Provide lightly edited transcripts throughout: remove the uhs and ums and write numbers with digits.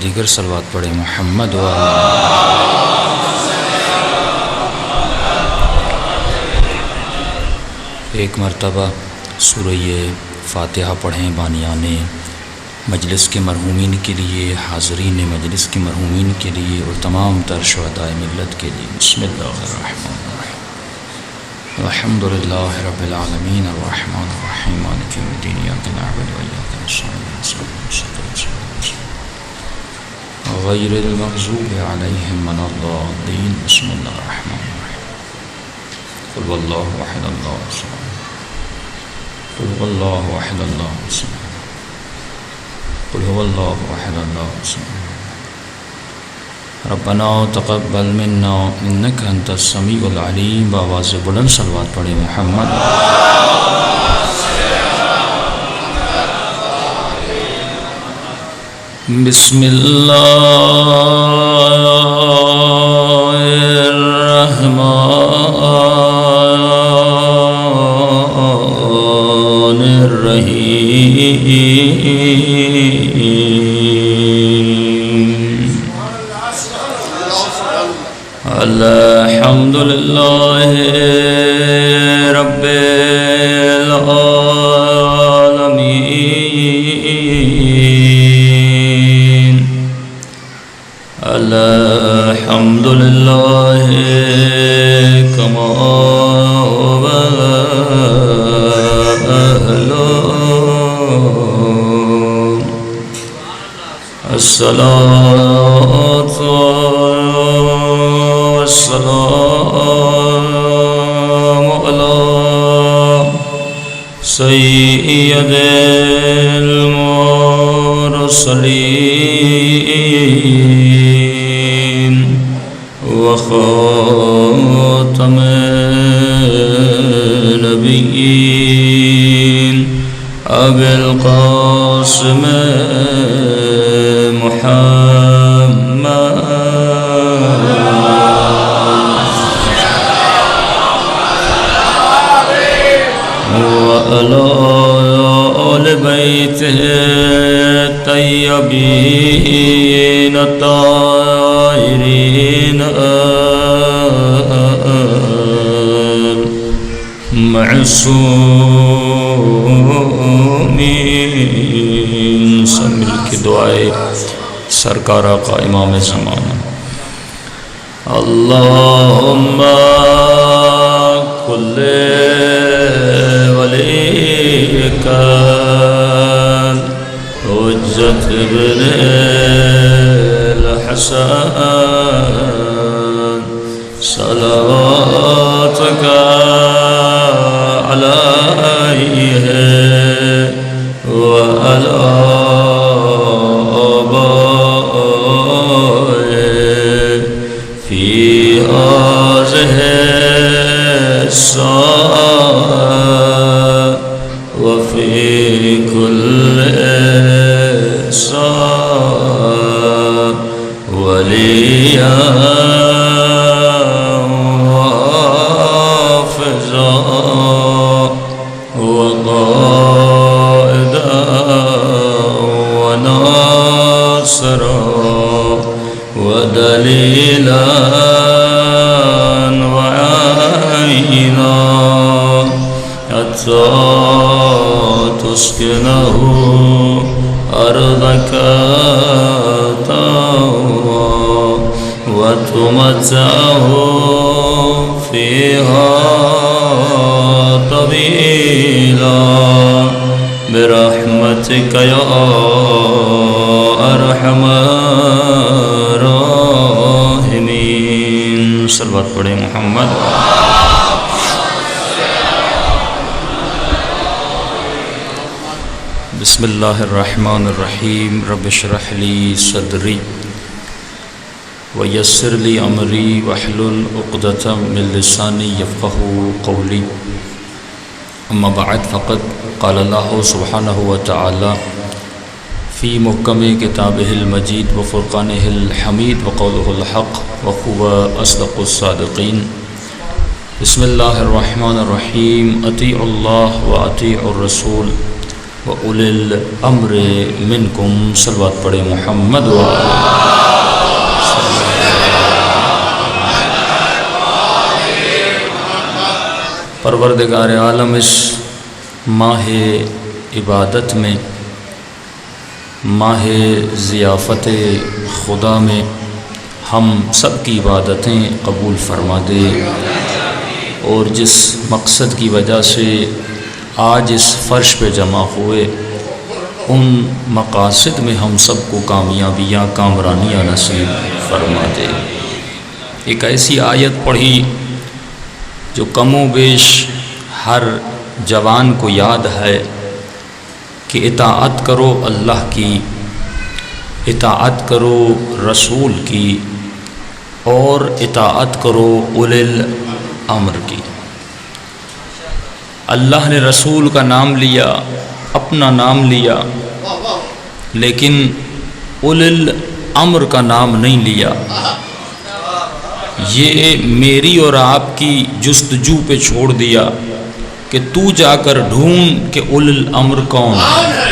دیگر صلوات پڑھیں محمد و ایک مرتبہ سورہ فاتحہ پڑھیں بانیان مجلس کے مرحومین کے لیے، حاضرین مجلس کے مرحومین کے لیے اور تمام تر شہداء ملت کے لیے۔ بسم اللہ الرحمن الرحیم، الحمد للہ رب العالمین الرحمن الرحیم مالک یوم الدین، ایاک نعبد و ایاک نستعین غیر المغضوب علیہم ولا الضالین۔ بسم اللہ الرحمن الرحیم، قل هو اللہ احد اللہ الصمد، قل هو اللہ احد اللہ الصمد، قل هو اللہ احد اللہ الصمد، ربنا تقبل منا انک انت السمیع العلیم۔ بآواز بلند صلوات پڑھیں محمد۔ بسم اللہ الرحمن الرحیم، الحمد للہ رب العالمین، الحمد للہ کما الصلاۃ والسلام علی سید المرسلین وخاتم النبیین ابی القاسم محمد وعلى آل بیتہ الطیبین الطاہرین المعصومین۔ سب مل کے دعائے سرکار آقا امام زمانہ۔ اللہم کل ولیک حجت ابن الحسن صلواتک علیہ وعلی وفي كل ساعة وليا وحافظا وقائدا وناصرا ودليلا وعينا حتى تسكنه أرضك طوعا وتمتعه فيها طويلا برحمتك يا أرحم الراحمين۔ صلوات پڑھیں محمد۔ بسم اللہ الرحمن الرحیم، رب اشرح لی صدری ویسر لی امری واحلل عقدۃ من لسانی یفقهوا قولی، اما بعد فقد قال اللہ سبحانہ وتعالی فی محکم کتابہ المجید وفرقانہ الحمید وقولہ الحق وهو اصدق الصادقین۔ بسم اللہ الرحمن الرحیم، اطیعوا اللہ واطیعوا الرسول وَأُولِي الْأَمْرِ مِنْكُمْ صلوات پڑھے محمد پروردگار عالم اس ماہ عبادت میں، ماہ ضیافت خدا میں ہم سب کی عبادتیں قبول فرما دے، اور جس مقصد کی وجہ سے آج اس فرش پہ جمع ہوئے ان مقاصد میں ہم سب کو کامیابیاں کامرانیاں نصیب فرما دے۔ ایک ایسی آیت پڑھی جو کم و بیش ہر جوان کو یاد ہے کہ اطاعت کرو اللہ کی، اطاعت کرو رسول کی، اور اطاعت کرو اولی الامر کی۔ اللہ نے رسول کا نام لیا، اپنا نام لیا، لیکن اولی الامر کا نام نہیں لیا۔ یہ میری اور آپ کی جستجو پہ چھوڑ دیا کہ تو جا کر ڈھونڈ کہ اولی الامر کون ہے۔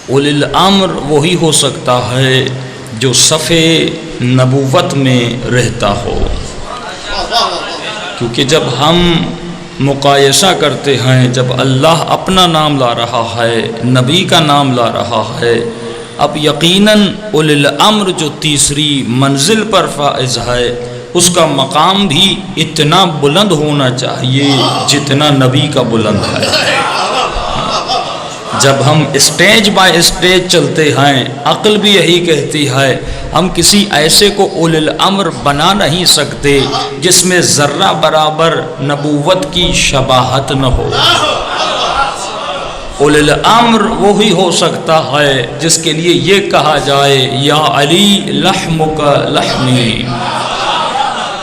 اولی الامر وہی ہو سکتا ہے جو صف نبوت میں رہتا ہو، کیونکہ جب ہم مقایسہ کرتے ہیں، جب اللہ اپنا نام لا رہا ہے، نبی کا نام لا رہا ہے، اب یقیناً اولی الامر جو تیسری منزل پر فائز ہے اس کا مقام بھی اتنا بلند ہونا چاہیے جتنا نبی کا بلند ہے۔ جب ہم اسٹیج بائی اسٹیج چلتے ہیں، عقل بھی یہی کہتی ہے ہم کسی ایسے کو اولی الامر بنا نہیں سکتے جس میں ذرہ برابر نبوت کی شباہت نہ ہو۔ اولی الامر وہی ہو سکتا ہے جس کے لیے یہ کہا جائے یا علی لحمک لحمی،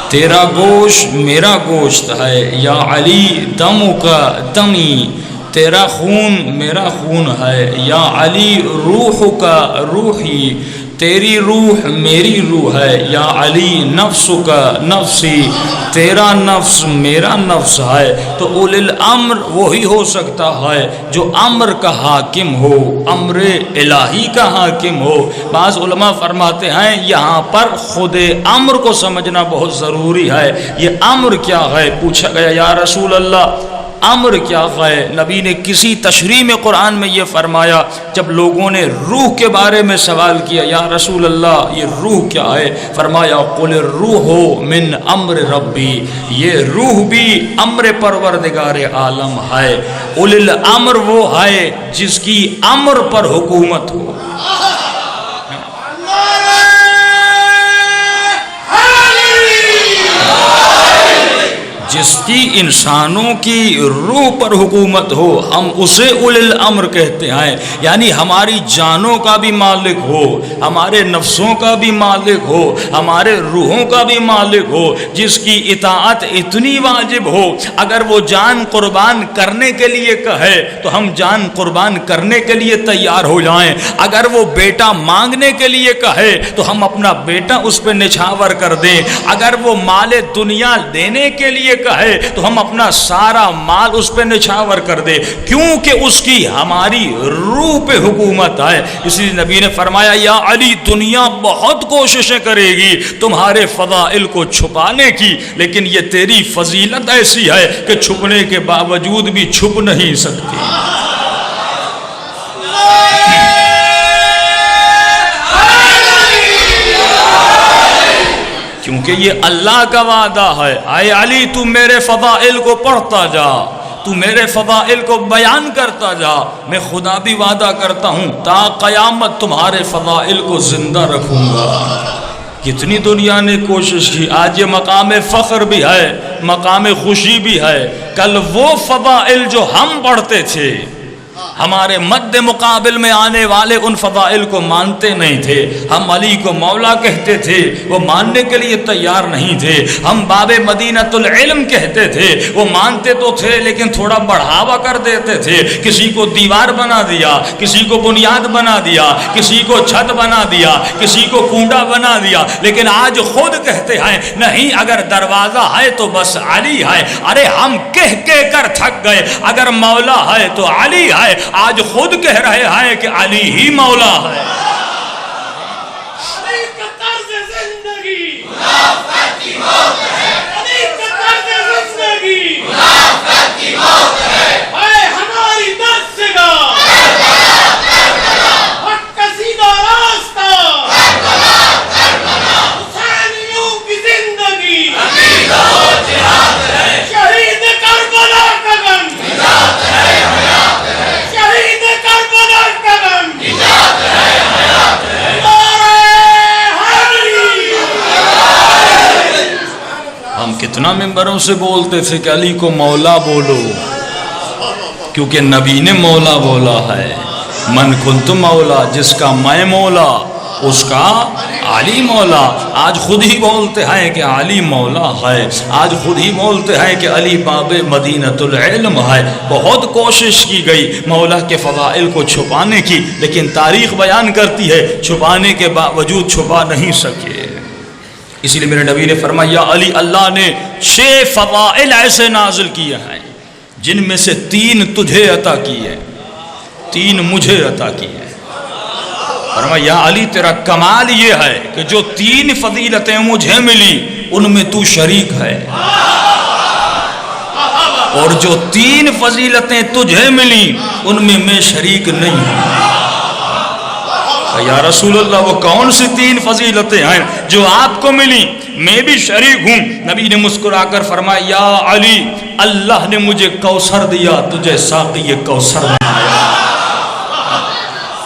تیرا گوشت میرا گوشت ہے، یا علی دمک دمی، تیرا خون میرا خون ہے، یا علی روح کا روحی، تیری روح میری روح ہے، یا علی نفس کا نفسی، تیرا نفس میرا نفس ہے۔ تو اولی الامر وہی ہو سکتا ہے جو امر کا حاکم ہو، امر الہی کا حاکم ہو۔ بعض علماء فرماتے ہیں یہاں پر خود امر کو سمجھنا بہت ضروری ہے۔ یہ امر کیا ہے؟ پوچھا گیا یا رسول اللہ امر کیا ہے؟ نبی نے کسی تشریح میں قرآن میں یہ فرمایا، جب لوگوں نے روح کے بارے میں سوال کیا یا رسول اللہ یہ روح کیا ہے؟ فرمایا قل الروح من امر ربی، یہ روح بھی امر پروردگار عالم ہے۔ اولی الامر وہ ہے جس کی امر پر حکومت ہو۔ جس کی انسانوں کی روح پر حکومت ہو، ہم اسے اولی الامر کہتے ہیں۔ یعنی ہماری جانوں کا بھی مالک ہو، ہمارے نفسوں کا بھی مالک ہو، ہمارے روحوں کا بھی مالک ہو، جس کی اطاعت اتنی واجب ہو اگر وہ جان قربان کرنے کے لیے کہے تو ہم جان قربان کرنے کے لیے تیار ہو جائیں۔ اگر وہ بیٹا مانگنے کے لیے کہے تو ہم اپنا بیٹا اس پہ نچھاور کر دیں۔ اگر وہ مال دنیا دینے کے لیے کہے تو ہم اپنا سارا مال اس پہ نچھاور کر دے، کیونکہ اس کی ہماری روح پہ حکومت ہے۔ اس لیے نبی نے فرمایا یا علی دنیا بہت کوششیں کرے گی تمہارے فضائل کو چھپانے کی، لیکن یہ تیری فضیلت ایسی ہے کہ چھپنے کے باوجود بھی چھپ نہیں سکتی۔ کیونکہ یہ اللہ کا وعدہ ہے، اے علی تو میرے فضائل کو پڑھتا جا، تو میرے فضائل کو بیان کرتا جا، میں خدا بھی وعدہ کرتا ہوں تا قیامت تمہارے فضائل کو زندہ رکھوں گا۔ کتنی دنیا نے کوشش کی، آج یہ مقام فخر بھی ہے، مقام خوشی بھی ہے۔ کل وہ فضائل جو ہم پڑھتے تھے ہمارے مد مقابل میں آنے والے ان فضائل کو مانتے نہیں تھے. ہم علی کو مولا کہتے تھے، وہ ماننے کے لیے تیار نہیں تھے. ہم باب مدینۃ العلم کہتے تھے، وہ مانتے تو تھے لیکن تھوڑا بڑھاوا کر دیتے تھے. کسی کو دیوار بنا دیا، کسی کو بنیاد بنا دیا، کسی کو چھت بنا دیا، کسی کو کنڈا بنا دیا. لیکن آج خود کہتے ہیں نہیں، اگر دروازہ ہے تو بس علی ہے. ارے ہم کہہ کر تھک گئے، اگر مولا ہے تو علی ہے. آج خود کہہ رہے ہیں کہ علی ہی مولا ہے. علی کا طرز زندگی منافقت کی موت ہے. علی کا طرز زندگی منافقت کی موت ہے. اے ہماری دستگاہ حق کا سیدھا راستہ حسینیوں کی زندگی امید و جہاد ہے. شہید کربلا کا غم نجات ہے حیات ہے. شہید کربلا کا غم نجات ہے حیات ہے. ہم کتنا ممبروں سے بولتے تھے کہ علی کو مولا بولو، کیونکہ نبی نے مولا بولا ہے. من کنت مولا، جس کا میں مولا اس کا علی مولا. آج خود ہی بولتے ہیں کہ علی مولا ہے. آج خود ہی بولتے ہیں کہ علی باب مدینۃ العلم ہے. بہت کوشش کی گئی مولا کے فضائل کو چھپانے کی، لیکن تاریخ بیان کرتی ہے چھپانے کے باوجود چھپا نہیں سکے. اسی لیے میرے نبی نے فرمایا یا علی، اللہ نے 6 فضائل ایسے نازل کیے ہیں جن میں سے 3 تجھے عطا کیے، 3 مجھے عطا کیے. فرمایا یا علی، تیرا کمال یہ ہے کہ جو 3 فضیلتیں مجھے ملی ان میں تو شریک ہے، اور جو 3 فضیلتیں تجھے ملی ان میں شریک نہیں ہوں. یا رسول اللہ، وہ کون سی 3 فضیلتیں ہیں جو آپ کو ملی میں بھی شریک ہوں؟ نبی نے مسکرا کر فرمایا یا علی، اللہ نے مجھے کوثر دیا، تجھے ساقی کوثر بنایا.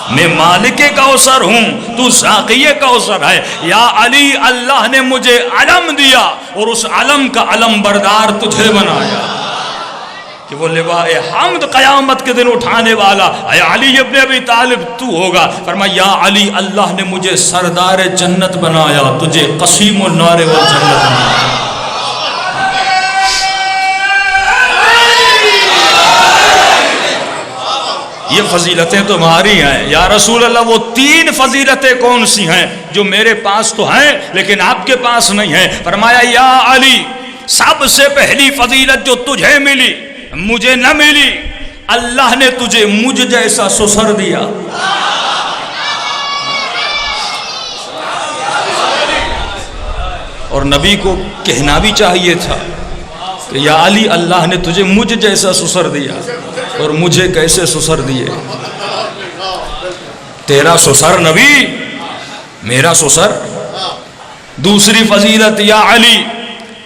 میں مالک کوثر ہوں، تو ساقی کوثر ہے. یا علی، اللہ نے مجھے علم دیا اور اس علم کا علم بردار تجھے بنایا کہ وہ لواء حمد قیامت کے دن اٹھانے والا اے علی ابن ابی طالب تو ہوگا. فرمایا یا علی، اللہ نے مجھے سردار جنت بنایا، تجھے قسیم النار والجنت بنایا. یہ فضیلتیں تمہاری ہیں. یا رسول اللہ، وہ 3 فضیلتیں کون سی ہیں جو میرے پاس تو ہیں لیکن آپ کے پاس نہیں ہیں؟ فرمایا یا علی، سب سے پہلی فضیلت جو تجھے ملی مجھے نہ ملی، اللہ نے تجھے مجھ جیسا سسر دیا. اور نبی کو کہنا بھی چاہیے تھا کہ یا علی، اللہ نے تجھے مجھ جیسا سسر دیا. اور مجھے کیسے سسر دیے؟ تیرا سسر نبی، میرا سسر. دوسری فضیلت یا علی،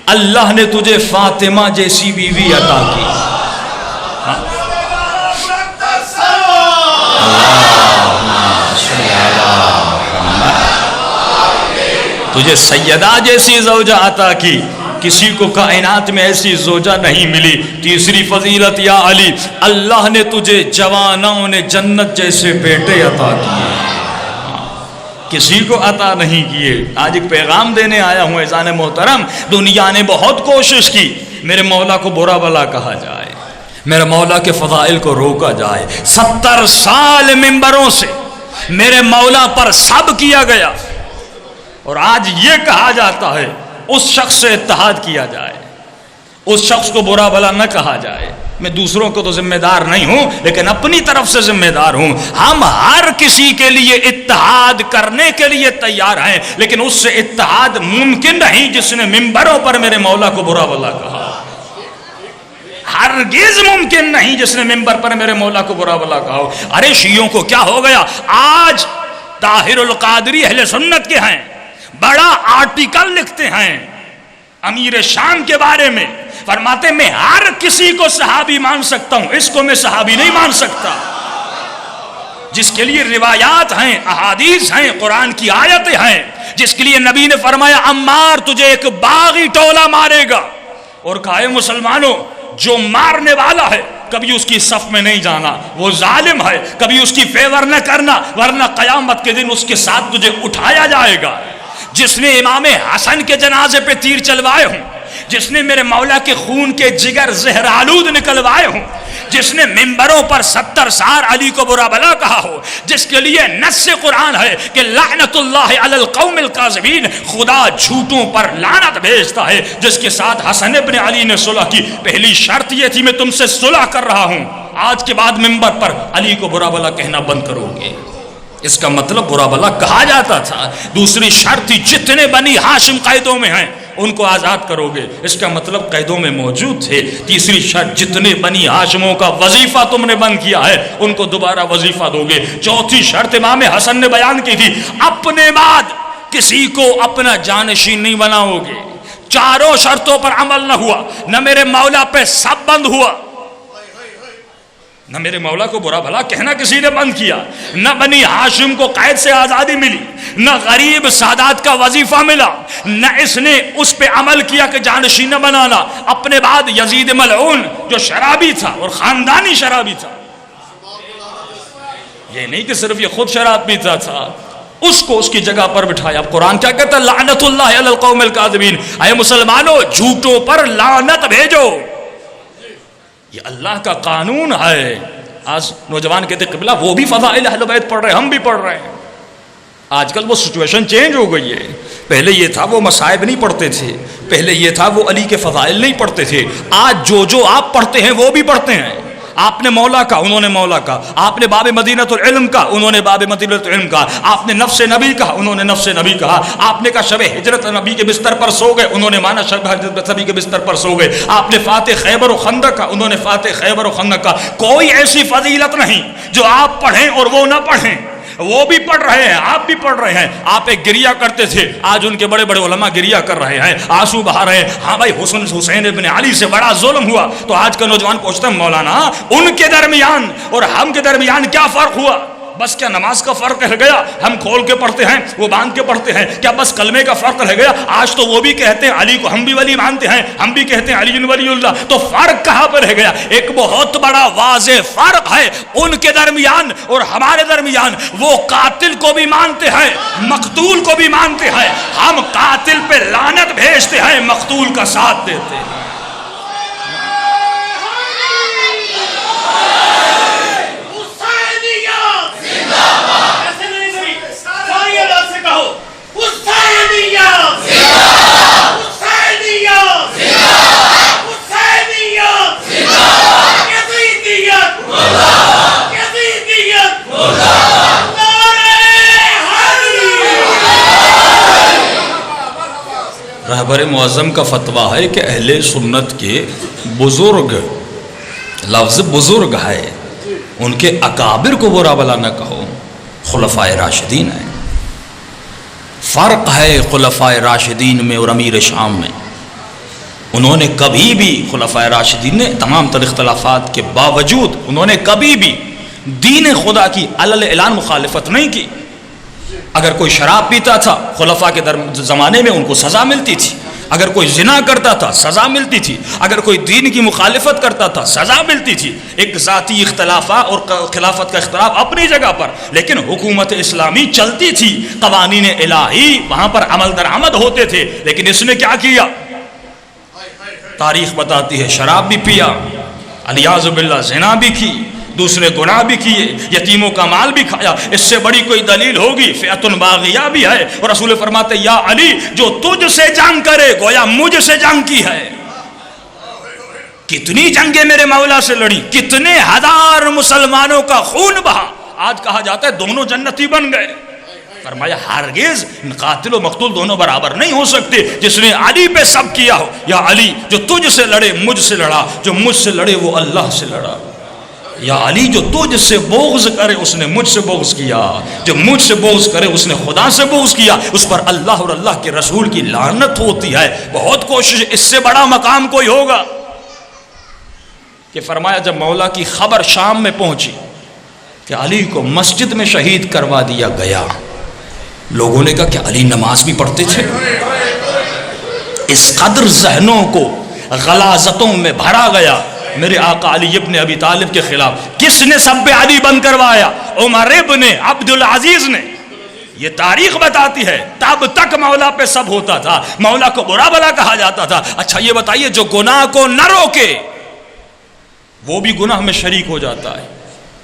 اللہ نے تجھے فاطمہ جیسی بیوی عطا کی. تجھے سیدہ جیسی زوجہ عطا کی. کسی کو کائنات میں ایسی زوجہ نہیں ملی. تیسری فضیلت یا علی، اللہ نے تجھے جوانوں نے جنت جیسے بیٹے عطا کیے، کسی کو عطا نہیں کیے. آج ایک پیغام دینے آیا ہوں اذان محترم، دنیا نے بہت کوشش کی میرے مولا کو برا بلا کہا جائے، میرے مولا کے فضائل کو روکا جائے. 70 سال ممبروں سے میرے مولا پر سب کیا گیا، اور آج یہ کہا جاتا ہے اس شخص سے اتحاد کیا جائے، اس شخص کو برا بلا نہ کہا جائے. میں دوسروں کو تو ذمہ دار نہیں ہوں لیکن اپنی طرف سے ذمہ دار ہوں. ہم ہر کسی کے لیے اتحاد کرنے کے لیے تیار ہیں، لیکن اس سے اتحاد ممکن نہیں جس نے ممبروں پر میرے مولا کو برا بلا کہا. ہرگز ممکن نہیں جس نے ممبر پر میرے مولا کو برا بلا کہا. ارے شیعوں کو کیا ہو گیا؟ آج طاہر القادری اہل سنت کے ہیں، بڑا آرٹیکل لکھتے ہیں امیر شام کے بارے میں، فرماتے میں ہر کسی کو صحابی مان سکتا ہوں، اس کو میں صحابی نہیں مان سکتا. جس کے لیے روایات ہیں، احادیث ہیں، قرآن کی آیتیں ہیں، جس کے لیے نبی نے فرمایا عمار تجھے ایک باغی ٹولہ مارے گا، اور کہا اے مسلمانوں جو مارنے والا ہے کبھی اس کی صف میں نہیں جانا، وہ ظالم ہے، کبھی اس کی فیور نہ کرنا، ورنہ قیامت کے دن اس کے ساتھ تجھے اٹھایا جائے گا۔ جس نے امام حسن کے جنازے پہ تیر چلوائے ہوں، جس نے میرے مولا کے خون کے جگر زہر آلود نکلوائے ہوں، جس نے ممبروں پر 70 سال علی کو برا بلا کہا ہو، جس کے لیے نص قرآن ہے کہ لعنت اللہ علی القوم الکاذبین، خدا جھوٹوں پر لعنت بھیجتا ہے، جس کے ساتھ حسن ابن علی نے صلح کی۔ پہلی شرط یہ تھی میں تم سے صلح کر رہا ہوں، آج کے بعد ممبر پر علی کو برا بلا کہنا بند کرو گے۔ اس کا مطلب برا بلا کہا جاتا تھا۔ دوسری شرط تھی جتنے بنی ہاشم قیدوں میں ہیں ان کو آزاد کرو گے، اس کا مطلب قیدوں میں موجود تھے۔ تیسری شرط جتنے بنی ہاشموں کا وظیفہ تم نے بند کیا ہے ان کو دوبارہ وظیفہ دو گے۔ چوتھی شرط امام حسن نے بیان کی تھی اپنے بعد کسی کو اپنا جانشین نہیں بناؤ گے۔ چاروں شرطوں پر عمل نہ ہوا، نہ میرے مولا پہ سب بند ہوا، نہ میرے مولا کو برا بھلا کہنا کسی نے بند کیا، نہ بنی ہاشم کو قید سے آزادی ملی، نہ غریب سادات کا وظیفہ ملا، نہ اس نے اس پہ عمل کیا کہ جانشین نہ بنانا۔ اپنے بعد یزید ملعون جو شرابی تھا اور خاندانی شرابی تھا، یہ نہیں کہ صرف یہ خود شراب پیتا تھا، اس کو اس کی جگہ پر بٹھایا۔ اب قرآن کیا کہتا ہے؟ لعنت اللہ علی القوم الکاذبین، اے مسلمانوں جھوٹوں پر لعنت بھیجو، یہ اللہ کا قانون ہے۔ آج نوجوان کہتے قبلہ وہ بھی فضائل اہل بیت پڑھ رہے ہیں، ہم بھی پڑھ رہے ہیں۔ آج کل وہ سچویشن چینج ہو گئی ہے، پہلے یہ تھا وہ مصائب نہیں پڑھتے تھے، پہلے یہ تھا وہ علی کے فضائل نہیں پڑھتے تھے، آج جو آپ پڑھتے ہیں وہ بھی پڑھتے ہیں۔ آپ نے مولا کا، انہوں نے مولا کا، آپ نے باب مدینۃ العلم کا، انہوں نے باب مدینۃ العلم کا، آپ نے نفس نبی کہا، انہوں نے نفس نبی کہا، آپ نے کہا شب ہجرت نبی کے بستر پر سو گئے، انہوں نے مانا شب ہجرت نبی کے بستر پر سو گئے، آپ نے فاتح خیبر و خندق کا، انہوں نے فاتح خیبر و خندق کا۔ کوئی ایسی فضیلت نہیں جو آپ پڑھیں اور وہ نہ پڑھیں، وہ بھی پڑھ رہے ہیں، آپ بھی پڑھ رہے ہیں۔ آپ ایک گریا کرتے تھے، آج ان کے بڑے بڑے علماء گریا کر رہے ہیں، آنسو بہا رہے ہیں۔ ہاں بھائی حسین ابن علی سے بڑا ظلم ہوا، تو آج کا نوجوان پوچھتا ہے مولانا ان کے درمیان اور ہم کے درمیان کیا فرق ہوا؟ بس کیا نماز کا فرق رہ گیا؟ ہم کھول کے پڑھتے ہیں، وہ باندھ کے پڑھتے ہیں، کیا بس کلمے کا فرق رہ گیا؟ آج تو وہ بھی کہتے ہیں علی کو ہم بھی ولی مانتے ہیں، ہم بھی کہتے ہیں علی ولی اللہ، تو فرق کہاں پر رہ گیا؟ ایک بہت بڑا واضح فرق ہے ان کے درمیان اور ہمارے درمیان۔ وہ قاتل کو بھی مانتے ہیں، مقتول کو بھی مانتے ہیں، ہم قاتل پہ لعنت بھیجتے ہیں، مقتول کا ساتھ دیتے ہیں۔ رہبر معظم کا فتویٰ ہے کہ اہل سنت کے بزرگ، لفظ بزرگ ہے، ان کے اکابر کو برا بلا نہ کہو، خلفائے راشدین ہیں۔ فرق ہے خلفائے راشدین میں اور امیر شام میں۔ انہوں نے کبھی بھی، خلفائے راشدین نے تمام تر اختلافات کے باوجود انہوں نے کبھی بھی دین خدا کی علی اعلان مخالفت نہیں کی۔ اگر کوئی شراب پیتا تھا خلفاء کے زمانے میں ان کو سزا ملتی تھی، اگر کوئی زنا کرتا تھا سزا ملتی تھی، اگر کوئی دین کی مخالفت کرتا تھا سزا ملتی تھی۔ ایک ذاتی اختلافات اور خلافت کا اختلاف اپنی جگہ پر، لیکن حکومت اسلامی چلتی تھی، قوانین الہی وہاں پر عمل درآمد ہوتے تھے۔ لیکن اس نے کیا کیا؟ تاریخ بتاتی ہے شراب بھی پیا، الیاذ باللہ زنا بھی کی، دوسرے گناہ بھی کیے، یتیموں کا مال بھی کھایا۔ اس سے بڑی کوئی دلیل ہوگی؟ فئۃ باغیہ بھی ہے، اور رسول فرماتے یا علی جو تجھ سے جنگ کرے گویا مجھ سے جنگ کی ہے۔ کتنی جنگیں میرے مولا سے لڑی، کتنے ہزار مسلمانوں کا خون بہا، آج کہا جاتا ہے دونوں جنتی بن گئے۔ فرمایا ہرگز قاتل و مقتول دونوں برابر نہیں ہو سکتے۔ جس نے علی پہ سب کیا ہو، یا علی جو تجھ سے لڑے مجھ سے لڑا، جو مجھ سے لڑے وہ اللہ سے لڑا۔ یا علی جو تجھ سے بغض کرے اس نے مجھ سے بغض کیا، جو مجھ سے بغض کرے اس نے خدا سے بغض کیا، اس پر اللہ اور اللہ کے رسول کی لعنت ہوتی ہے۔ بہت کوشش، اس سے بڑا مقام کوئی ہوگا؟ کہ فرمایا جب مولا کی خبر شام میں پہنچی کہ علی کو مسجد میں شہید کروا دیا گیا، لوگوں نے کہا کہ علی نماز بھی پڑھتے تھے۔ اس قدر ذہنوں کو غلاظتوں میں بھرا گیا میرے آقا علی ابن ابی طالب کے خلاف کس نے سب پہ علی بند کروایا؟ عمر ابن عبدالعزیز نے. یہ تاریخ بتاتی ہے تب تک مولا پہ سب ہوتا تھا، مولا کو برا بلا کہا جاتا تھا. اچھا یہ بتائیے جو گناہ کو نہ روکے وہ بھی گناہ میں شریک ہو جاتا ہے.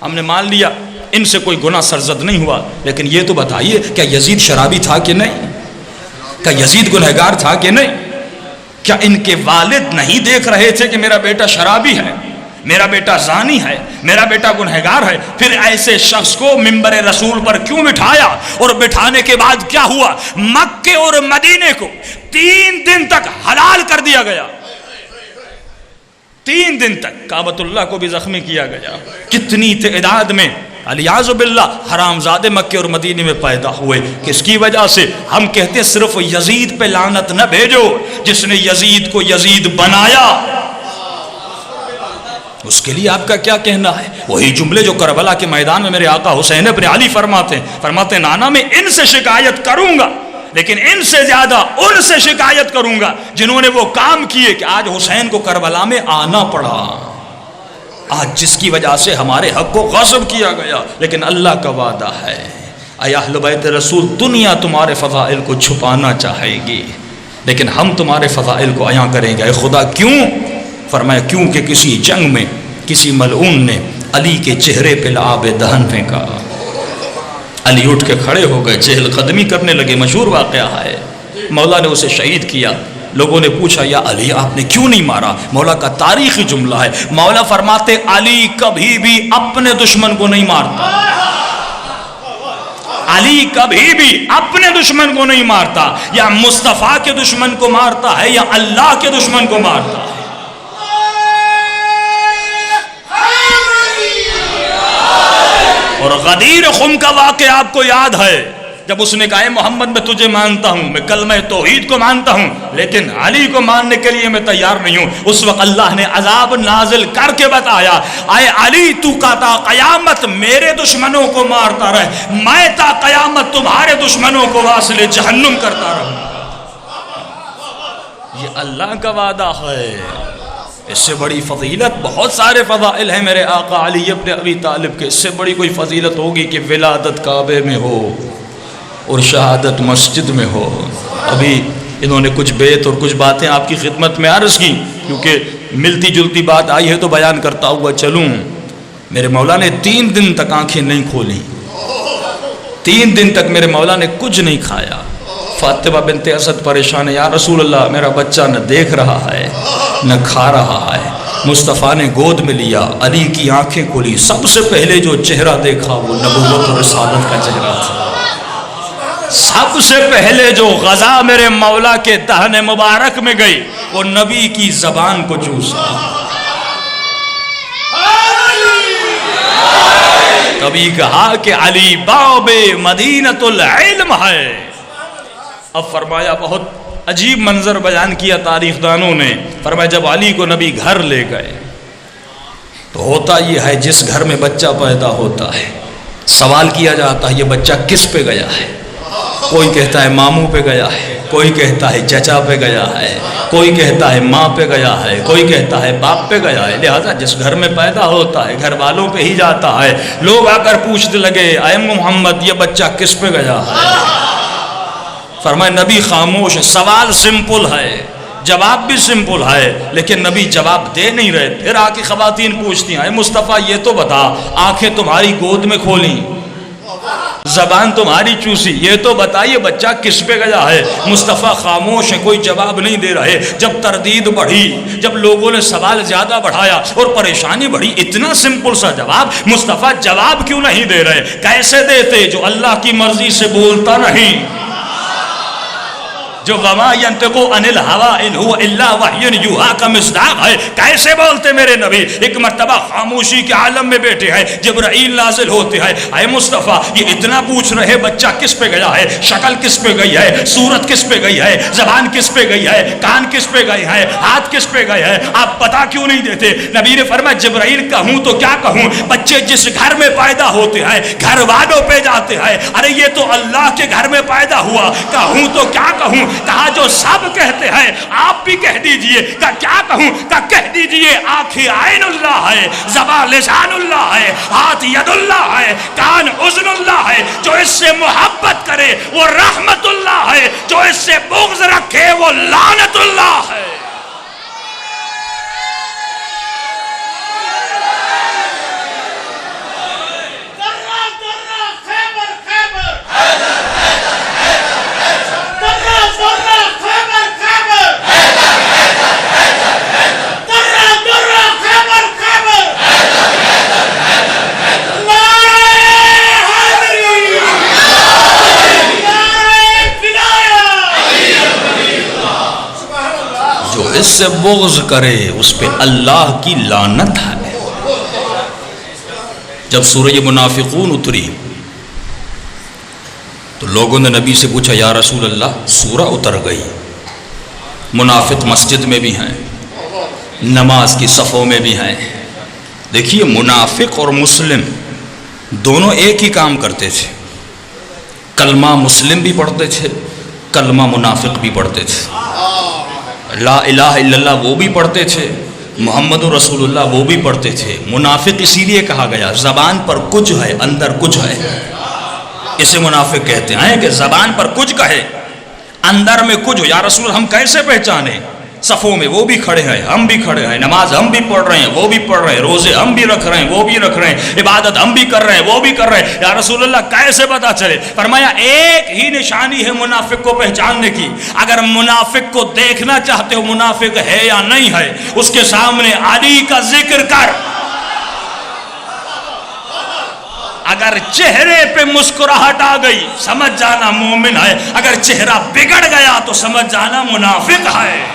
ہم نے مان لیا ان سے کوئی گناہ سرزد نہیں ہوا، لیکن یہ تو بتائیے کیا یزید شرابی تھا کہ نہیں؟ کیا یزید گنہگار تھا کہ نہیں؟ کیا ان کے والد نہیں دیکھ رہے تھے کہ میرا بیٹا شرابی ہے، میرا بیٹا زانی ہے، میرا بیٹا گنہگار ہے؟ پھر ایسے شخص کو منبر رسول پر کیوں بٹھایا؟ اور بٹھانے کے بعد کیا ہوا؟ مکے اور مدینے کو 3 دن تک حلال کر دیا گیا. 3 دن تک کعبۃ اللہ کو بھی زخمی کیا گیا. کتنی تعداد میں علیاذ باللہ حرام زادے مکے اور مدینے میں پیدا ہوئے. کس کی وجہ سے؟ ہم کہتے ہیں صرف یزید پہ لعنت نہ بھیجو، جس نے یزید کو یزید بنایا اس کے لیے آپ کا کیا کہنا ہے؟ وہی جملے جو کربلا کے میدان میں میرے آقا حسین ابن علی فرماتے ہیں نانا میں ان سے شکایت کروں گا، لیکن ان سے زیادہ ان سے شکایت کروں گا جنہوں نے وہ کام کیے کہ آج حسین کو کربلا میں آنا پڑا، آج جس کی وجہ سے ہمارے حق کو غصب کیا گیا. لیکن اللہ کا وعدہ ہے اے اہل بیت رسول دنیا تمہارے فضائل کو چھپانا چاہے گی لیکن ہم تمہارے فضائل کو عیاں کریں گے. اے خدا کیوں؟ فرمایا کیونکہ کسی جنگ میں کسی ملعون نے علی کے چہرے پہ لعاب دہن پھینکا. علی اٹھ کے کھڑے ہو گئے، چہل قدمی کرنے لگے. مشہور واقعہ ہے، مولا نے اسے شہید کیا. لوگوں نے پوچھا یا علی آپ نے کیوں نہیں مارا؟ مولا کا تاریخی جملہ ہے، مولا فرماتے علی کبھی بھی اپنے دشمن کو نہیں مارتا. علی کبھی بھی اپنے دشمن کو نہیں مارتا، یا مصطفیٰ کے دشمن کو مارتا ہے یا اللہ کے دشمن کو مارتا ہے. اور غدیر خم کا واقعہ آپ کو یاد ہے، جب اس نے کہا اے محمد میں تجھے مانتا ہوں، میں کلمہ توحید کو مانتا ہوں، لیکن علی کو ماننے کے لیے میں تیار نہیں ہوں. اس وقت اللہ نے عذاب نازل کر کے بتایا اے علی تو کا تا قیامت میرے دشمنوں کو مارتا رہ، میں تا قیامت تمہارے دشمنوں کو واصل جہنم کرتا رہوں. یہ اللہ کا وعدہ ہے. اس سے بڑی فضیلت بہت سارے فضائل ہیں میرے آقا علی ابن ابی طالب کے. اس سے بڑی کوئی فضیلت ہوگی کہ ولادت کعبے میں ہو اور شہادت مسجد میں ہو. ابھی انہوں نے کچھ بیت اور کچھ باتیں آپ کی خدمت میں عرض کی، کیونکہ ملتی جلتی بات آئی ہے تو بیان کرتا ہوا چلوں. میرے مولا نے 3 دن تک آنکھیں نہیں کھولی، 3 دن تک میرے مولا نے کچھ نہیں کھایا. فاطمہ بنت اسد پریشان ہے، یا رسول اللہ میرا بچہ نہ دیکھ رہا ہے نہ کھا رہا ہے. مصطفیٰ نے گود میں لیا، علی کی آنکھیں کھلی. سب سے پہلے جو چہرہ دیکھا وہ نبوت اور رسالت کا چہرہ تھا. سب سے پہلے جو غذا میرے مولا کے دہن مبارک میں گئی وہ نبی کی زبان کو چوسا. کبھی کہا کہ علی باب مدینۃ العلم ہے. اب فرمایا بہت عجیب منظر بیان کیا تاریخ دانوں نے. فرمایا جب علی کو نبی گھر لے گئے تو ہوتا یہ ہے جس گھر میں بچہ پیدا ہوتا ہے سوال کیا جاتا ہے یہ بچہ کس پہ گیا ہے. کوئی کہتا ہے ماموں پہ گیا ہے، کوئی کہتا ہے چچا پہ گیا ہے، کوئی کہتا ہے ماں پہ گیا ہے، کوئی کہتا ہے باپ پہ گیا ہے. لہذا جس گھر میں پیدا ہوتا ہے گھر والوں پہ ہی جاتا ہے. لوگ آ کر پوچھنے لگے اے محمد یہ بچہ کس پہ گیا ہے؟ فرمائے نبی خاموش ہے. سوال سمپل ہے، جواب بھی سمپل ہے، لیکن نبی جواب دے نہیں رہے. پھر آ کے خواتین پوچھتی ہیں اے مصطفیٰ یہ تو بتا، آنکھیں تمہاری گود میں کھولیں، زبان تمہاری چوسی، یہ تو بتائیے بچہ کس پہ گیا ہے؟ مصطفیٰ خاموش ہے، کوئی جواب نہیں دے رہے. جب تردید بڑھی، جب لوگوں نے سوال زیادہ بڑھایا اور پریشانی بڑھی، اتنا سمپل سا جواب، مصطفیٰ جواب کیوں نہیں دے رہے؟ کیسے دیتے جو اللہ کی مرضی سے بولتا نہیں، جو وما ينطق عن الهوى ان هو الا وحی یوحی کا مصداق ہے. کیسے بولتے میرے نبی؟ ایک مرتبہ خاموشی کے عالم میں بیٹھے ہیں، جبرائیل نازل ہوتے ہیں اے مصطفیٰ یہ اتنا پوچھ رہے بچہ کس پہ گیا ہے، شکل کس پہ گئی ہے، صورت کس پہ گئی ہے، زبان کس پہ گئی ہے، کان کس پہ گئے ہیں، ہاتھ کس پہ گئے ہیں، آپ پتا کیوں نہیں دیتے؟ نبی نے فرمایا جبرائیل کہوں تو کیا کہوں، بچے جس گھر میں پیدا ہوتے ہیں گھر والوں پہ جاتے ہیں. ارے یہ تو اللہ کے گھر میں پیدا ہوا، کہوں تو کیا کہوں، کہا جو سب کہتے ہیں آپ بھی کہہ دیجئے. کہ کیا کہوں؟ کہ کہہ دیجئے آنکھیں عین اللہ ہے، زبان لسان اللہ ہے، ہاتھ ید اللہ ہے، کان اذن اللہ ہے. جو اس سے محبت کرے وہ رحمت اللہ ہے، جو اس سے بغض رکھے وہ لعنت اللہ ہے. اس سے بغض کرے اس پہ اللہ کی لعنت ہے. جب سورہ منافقون اتری تو لوگوں نے نبی سے پوچھا یا رسول اللہ سورہ اتر گئی، منافق مسجد میں بھی ہیں، نماز کی صفوں میں بھی ہیں. دیکھیے منافق اور مسلم دونوں ایک ہی کام کرتے تھے. کلمہ مسلم بھی پڑھتے تھے، کلمہ منافق بھی پڑھتے تھے. لا الہ الا اللہ وہ بھی پڑھتے تھے، محمد رسول اللہ وہ بھی پڑھتے تھے. منافق اسی لیے کہا گیا زبان پر کچھ ہے اندر کچھ ہے. اسے منافق کہتے ہیں کہ زبان پر کچھ کہے اندر میں کچھ ہو. یا رسول اللہ ہم کیسے پہچانے؟ صفوں میں وہ بھی کھڑے ہیں، ہم بھی کھڑے ہیں، نماز ہم بھی پڑھ رہے ہیں، وہ بھی پڑھ رہے ہیں، روزے ہم بھی رکھ رہے ہیں، وہ بھی رکھ رہے ہیں، عبادت ہم بھی کر رہے ہیں، وہ بھی کر رہے ہیں. یا رسول اللہ کیسے پتا چلے؟ فرمایا ایک ہی نشانی ہے منافق کو پہچاننے کی. اگر منافق کو دیکھنا چاہتے ہو منافق ہے یا نہیں ہے، اس کے سامنے علی کا ذکر کر. اگر چہرے پہ مسکراہٹ آ گئی سمجھ جانا مومن ہے، اگر چہرہ بگڑ گیا تو سمجھ جانا منافق ہے.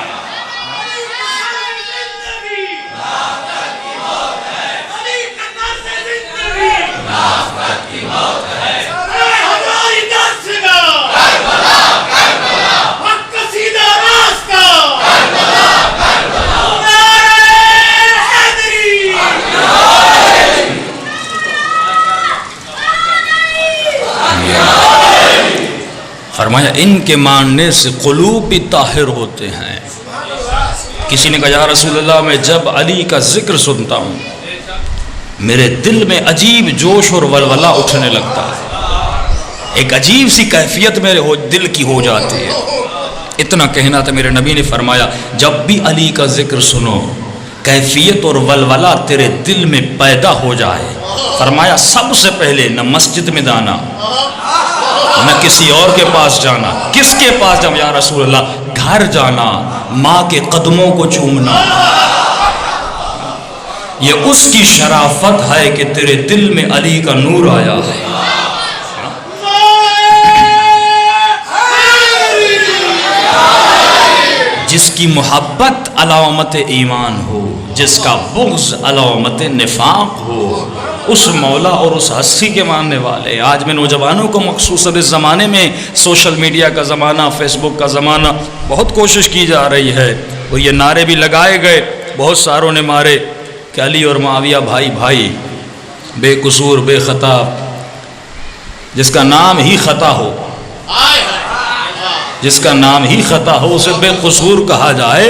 فرمایا ان کے ماننے سے قلوب بھی طاہر ہوتے ہیں. کسی نے کہا یا رسول اللہ میں جب علی کا ذکر سنتا ہوں میرے دل میں عجیب جوش اور ولولہ اٹھنے لگتا ہے، ایک عجیب سی کیفیت میرے دل کی ہو جاتی ہے. اتنا کہنا تھا میرے نبی نے فرمایا جب بھی علی کا ذکر سنو کیفیت اور ولولہ تیرے دل میں پیدا ہو جائے. فرمایا سب سے پہلے نہ مسجد میں جانا نہ کسی اور کے پاس جانا. کس کے پاس جانا یا رسول اللہ؟ گھر جانا، ماں کے قدموں کو چومنا. یہ اس کی شرافت ہے کہ تیرے دل میں علی کا نور آیا ہے. جس کی محبت علامت ایمان ہو، جس کا بغض علامت نفاق ہو، اس مولا اور اس ہستی کے ماننے والے. آج میں نوجوانوں کو مخصوصاً اس زمانے میں سوشل میڈیا کا زمانہ، فیس بک کا زمانہ، بہت کوشش کی جا رہی ہے اور یہ نعرے بھی لگائے گئے، بہت ساروں نے مارے کہ علی اور معاویہ بھائی بھائی، بے قصور بے خطا. جس کا نام ہی خطا ہو، جس کا نام ہی خطا ہو اسے بے قصور کہا جائے.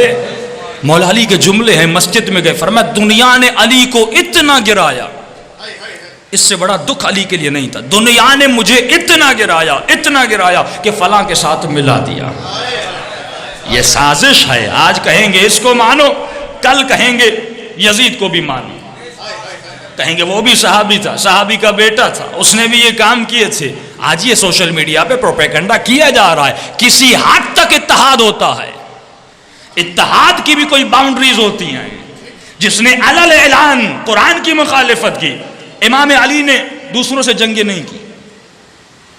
مولا علی کے جملے ہیں، مسجد میں گئے فرمایا دنیا نے علی کو اتنا گرایا، اس سے بڑا دکھ علی کے لیے نہیں تھا. دنیا نے مجھے اتنا گرایا کہ فلاں کے ساتھ ملا دیا. یہ سازش ہے. آج کہیں گے اس کو مانو، کل کہیں گے یزید کو بھی مانو، کہیں گے وہ بھی صحابی تھا، صحابی کا بیٹا تھا، اس نے بھی یہ کام کیے تھے. آج یہ سوشل میڈیا پہ پروپیگنڈا کیا جا رہا ہے. کسی حد تک اتحاد ہوتا ہے، اتحاد کی بھی کوئی باؤنڈریز ہوتی ہیں. جس نے علل اعلان قرآن کی مخالفت کی، امام علی نے دوسروں سے جنگیں نہیں کی،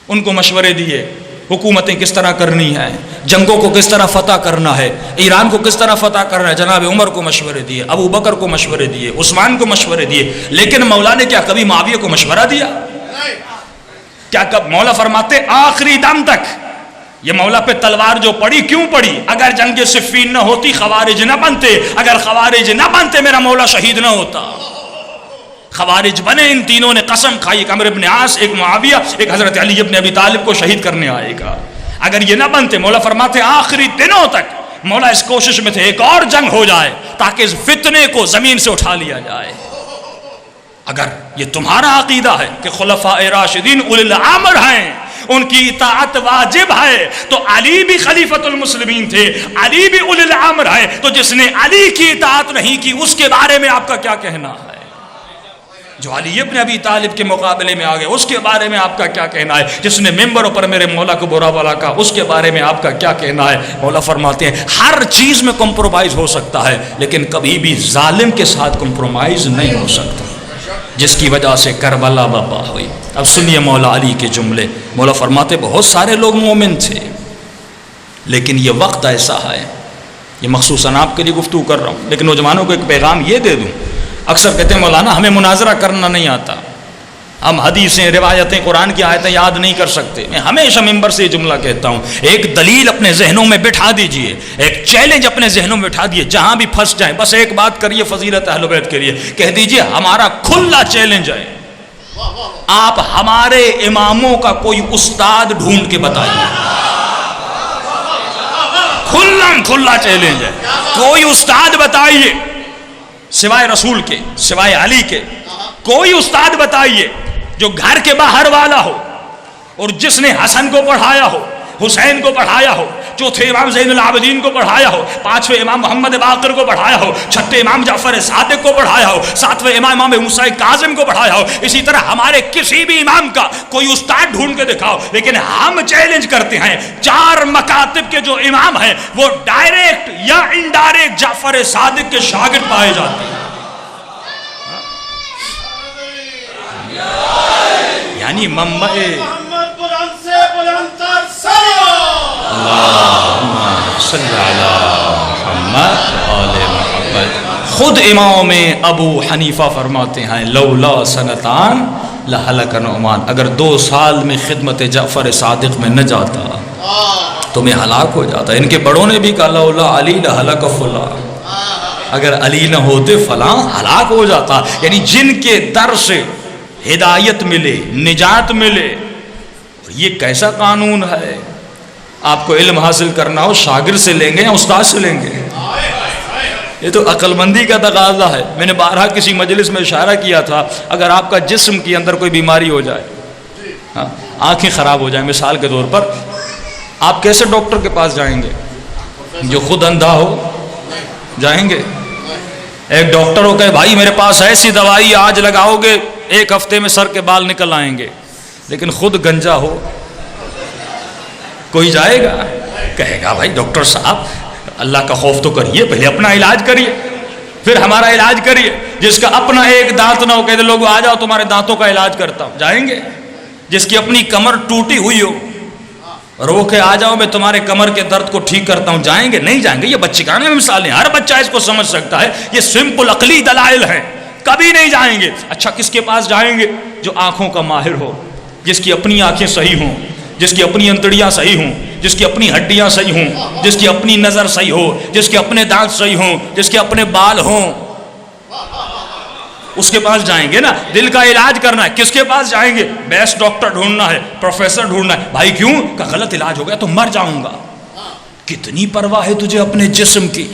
ان کو مشورے دیے حکومتیں کس طرح کرنی ہے، جنگوں کو کس طرح فتح کرنا ہے، ایران کو کس طرح فتح کرنا ہے. جناب عمر کو مشورے دیے، ابو بکر کو مشورے دیے، عثمان کو مشورے دیے. لیکن مولا نے کیا کبھی معاویہ کو مشورہ دیا؟ کیا کب مولا فرماتے آخری دم تک یہ مولا پہ تلوار جو پڑی کیوں پڑی؟ اگر جنگ صفین نہ ہوتی خوارج نہ بنتے، اگر خوارج نہ بنتے میرا مولا شہید نہ ہوتا. خوارج بنے، ان تینوں نے قسم کھائی، ایک عمرو بن عاص، ایک معاویہ، ایک حضرت علی ابن ابی طالب کو شہید کرنے آئے گا. اگر یہ نہ بنتے، مولا فرماتے آخری دنوں تک مولا اس کوشش میں تھے ایک اور جنگ ہو جائے تاکہ اس فتنے کو زمین سے اٹھا لیا جائے۔ اگر یہ تمہارا عقیدہ ہے کہ خلفاء راشدین اولی الامر ہیں، ان کی اطاعت واجب ہے، تو علی بھی خلیفۃ المسلمین تھے، علی بھی اولی الامر ہے، تو جس نے علی کی اطاعت نہیں کی اس کے بارے میں آپ کا کیا کہنا ہے؟ جو علی ابن ابی طالب کے مقابلے میں آ گئے اس کے بارے میں آپ کا کیا کہنا ہے؟ جس نے ممبروں پر میرے مولا کو برا بھلا کہا اس کے بارے میں آپ کا کیا کہنا ہے؟ مولا فرماتے ہیں ہر چیز میں کمپرومائز ہو سکتا ہے، لیکن کبھی بھی ظالم کے ساتھ کمپرومائز نہیں ہو سکتا، جس کی وجہ سے کربلا برپا ہوئی۔ اب سنیے مولا علی کے جملے۔ مولا فرماتے بہت سارے لوگ مومن تھے، لیکن یہ وقت ایسا ہے، یہ مخصوصاً آپ کے لیے گفتگو کر رہا ہوں، لیکن نوجوانوں کو ایک پیغام یہ دے دوں۔ اکثر کہتے ہیں مولانا ہمیں مناظرہ کرنا نہیں آتا، ہم حدیثیں، روایتیں، قرآن کی آیتیں یاد نہیں کر سکتے۔ میں ہمیشہ ممبر سے یہ جملہ کہتا ہوں، ایک دلیل اپنے ذہنوں میں بٹھا دیجئے، ایک چیلنج اپنے ذہنوں میں بٹھا دیجئے، جہاں بھی پھنس جائیں بس ایک بات کریے فضیلت اہل بیت کے لیے، کہہ دیجئے ہمارا کھلا چیلنج ہے، آپ ہمارے اماموں کا کوئی استاد ڈھونڈ کے بتائیے۔ کھلا چیلنج ہے، کوئی استاد بتائیے سوائے رسول کے، سوائے علی کے، کوئی استاد بتائیے جو گھر کے باہر والا ہو اور جس نے حسن کو پڑھایا ہو، حسین کو پڑھایا ہو، چوتھے امام زین العابدین کو پڑھایا ہو، پانچویں امام محمد باقر کو پڑھایا ہو، چھٹے امام جعفر صادق کو پڑھایا ہو، ساتویں امام موسیٰ کاظم کو پڑھایا ہو، اسی طرح ہمارے کسی بھی امام کا کوئی استاد ڈھونڈ کے دکھاؤ۔ لیکن ہم چیلنج کرتے ہیں، 4 مکاتب کے جو امام ہیں وہ ڈائریکٹ یا انڈائریکٹ جعفر صادق کے شاگرد پائے جاتے ہیں، یعنی منبع محمد بلند سے بلندتر سلام، اللہم صلی علی محمد آل محمد۔ خود امام ابو حنیفہ فرماتے ہیں لولا سنتان لہلک نعمان، اگر 2 سال میں خدمت جعفر صادق میں نہ جاتا تو میں ہلاک ہو جاتا۔ ان کے بڑوں نے بھی کہا لولا علی لہلک فلاں، اگر علی نہ ہوتے فلاں ہلاک ہو جاتا۔ یعنی جن کے در سے ہدایت ملے، نجات ملے، یہ کیسا قانون ہے؟ آپ کو علم حاصل کرنا ہو شاگرد سے لیں گے یا استاد سے لیں گے؟ یہ تو عقل مندی کا تقاضا ہے۔ میں نے بارہا کسی مجلس میں اشارہ کیا تھا، اگر آپ کا جسم کے اندر کوئی بیماری ہو جائے، آنکھیں خراب ہو جائیں مثال کے طور پر، آپ کیسے ڈاکٹر کے پاس جائیں گے؟ جو خود اندھا ہو جائیں گے؟ ایک ڈاکٹر ہو کہ بھائی میرے پاس ایسی دوائی آج لگاؤ گے 1 ہفتے میں سر کے بال نکل آئیں گے، لیکن خود گنجا ہو کوئی جائے گا؟ کہے گا بھائی ڈاکٹر صاحب اللہ کا خوف تو کریے، پہلے اپنا علاج کریے پھر ہمارا علاج کریے۔ جس کا اپنا ایک دانت نہ ہو کہتے لوگ آ جاؤ تمہارے دانتوں کا علاج کرتا ہوں، جائیں گے؟ جس کی اپنی کمر ٹوٹی ہوئی ہو رو کے آ جاؤ میں تمہارے کمر کے درد کو ٹھیک کرتا ہوں، جائیں گے؟ نہیں جائیں گے۔ یہ بچگانے میں مثالیں، ہر بچہ اس کو سمجھ سکتا ہے، یہ سمپل عقلی دلائل ہیں، کبھی نہیں جائیں گے۔ اچھا کس کے پاس جائیں گے؟ جو آنکھوں کا ماہر ہو، جس کی اپنی آنکھیں صحیح ہوں، جس کی اپنی انتڑیاں صحیح ہوں، جس کی اپنی ہڈیاں صحیح ہوں، جس کی اپنی نظر صحیح ہو، جس کے اپنے دانت صحیح ہوں، جس کے اپنے بال ہوں، اس کے پاس جائیں گے نا۔ دل کا علاج کرنا ہے کس کے پاس جائیں گے؟ بیسٹ ڈاکٹر ڈھونڈنا ہے، پروفیسر ڈھونڈنا ہے۔ بھائی کیوں؟ کہ غلط علاج ہو گیا تو مر جاؤں گا۔ کتنی پرواہ ہے تجھے اپنے جسم کی،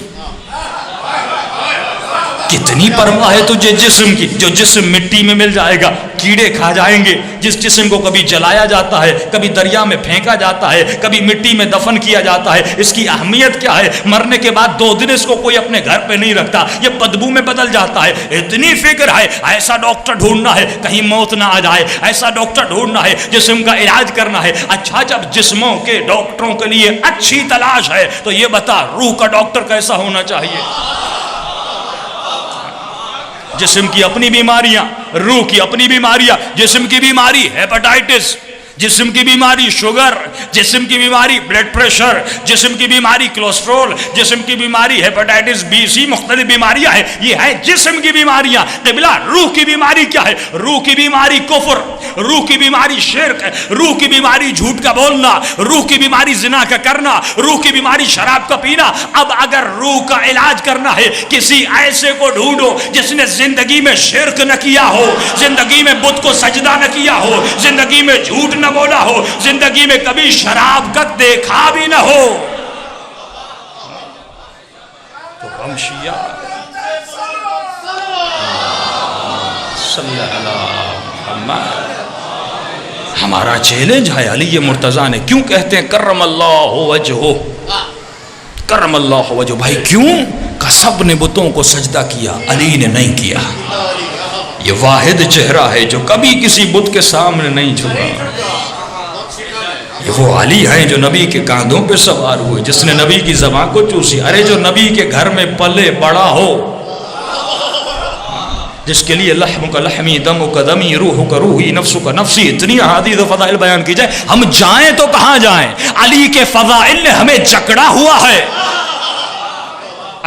کتنی پرواہ ہے تجھے جسم کی؟ جو جسم مٹی میں مل جائے گا، کیڑے کھا جائیں گے، جس جسم کو کبھی جلایا جاتا ہے، کبھی دریا میں پھینکا جاتا ہے، کبھی مٹی میں دفن کیا جاتا ہے، اس کی اہمیت کیا ہے؟ مرنے کے بعد 2 دن اس کو کوئی اپنے گھر پہ نہیں رکھتا، یہ بدبو میں بدل جاتا ہے۔ اتنی فکر ہے، ایسا ڈاکٹر ڈھونڈنا ہے کہیں موت نہ آ جائے، ایسا ڈاکٹر ڈھونڈنا ہے جسم کا علاج کرنا ہے۔ اچھا جب جسموں کے ڈاکٹروں کے لیے اچھی تلاش ہے تو یہ بتا روح کا ڈاکٹر کیسا ہونا چاہیے؟ جسم کی اپنی بیماریاں، روح کی اپنی بیماریاں، جسم کی بیماری ہیپاٹائٹس، جسم کی بیماری شوگر، جسم کی بیماری بلڈ پریشر، جسم کی بیماری کولیسٹرول، جسم کی بیماری ہیپاٹائٹس بی سی، مختلف بیماریاں ہیں، یہ ہیں جسم کی بیماریاں۔ قبلہ روح کی بیماری کیا ہے؟ روح کی بیماری کفر، روح کی بیماری شرک، روح کی بیماری جھوٹ کا بولنا، روح کی بیماری زنا کا کرنا، روح کی بیماری شراب کا پینا۔ اب اگر روح کا علاج کرنا ہے کسی ایسے کو ڈھونڈو جس نے زندگی میں شرک نہ کیا ہو، زندگی میں بت کو سجدہ نہ کیا ہو، زندگی میں جھوٹ نہ نہ بولا ہو، زندگی میں کبھی شراب کا دیکھا بھی نہ ہو، تو ہم شیعہ صلی اللہ علیہ وسلم، ہمارا چیلنج ہے علی مرتضیٰ نے کیوں کہتے ہیں کرم اللہ وجہہ، کرم اللہ وجہہ، بھائی کیوں کہ سب نے بتوں کو سجدہ کیا، علی نے نہیں کیا، یہ واحد چہرہ ہے جو کبھی کسی بت کے سامنے نہیں جھکا، یہ وہ علی ہیں جو نبی کے کاندھوں پہ سوار ہوئے، جس نے نبی کی زبان کو چوسی، ارے جو نبی کے گھر میں پلے بڑا ہو، جس کے لیے لحم کا لحمی، دم کا دمی، روح کا روحی، نفس کا نفسی، اتنی احادیث و فضائل بیان کی جائے، ہم جائیں تو کہاں جائیں؟ علی کے فضائل نے ہمیں جکڑا ہوا ہے۔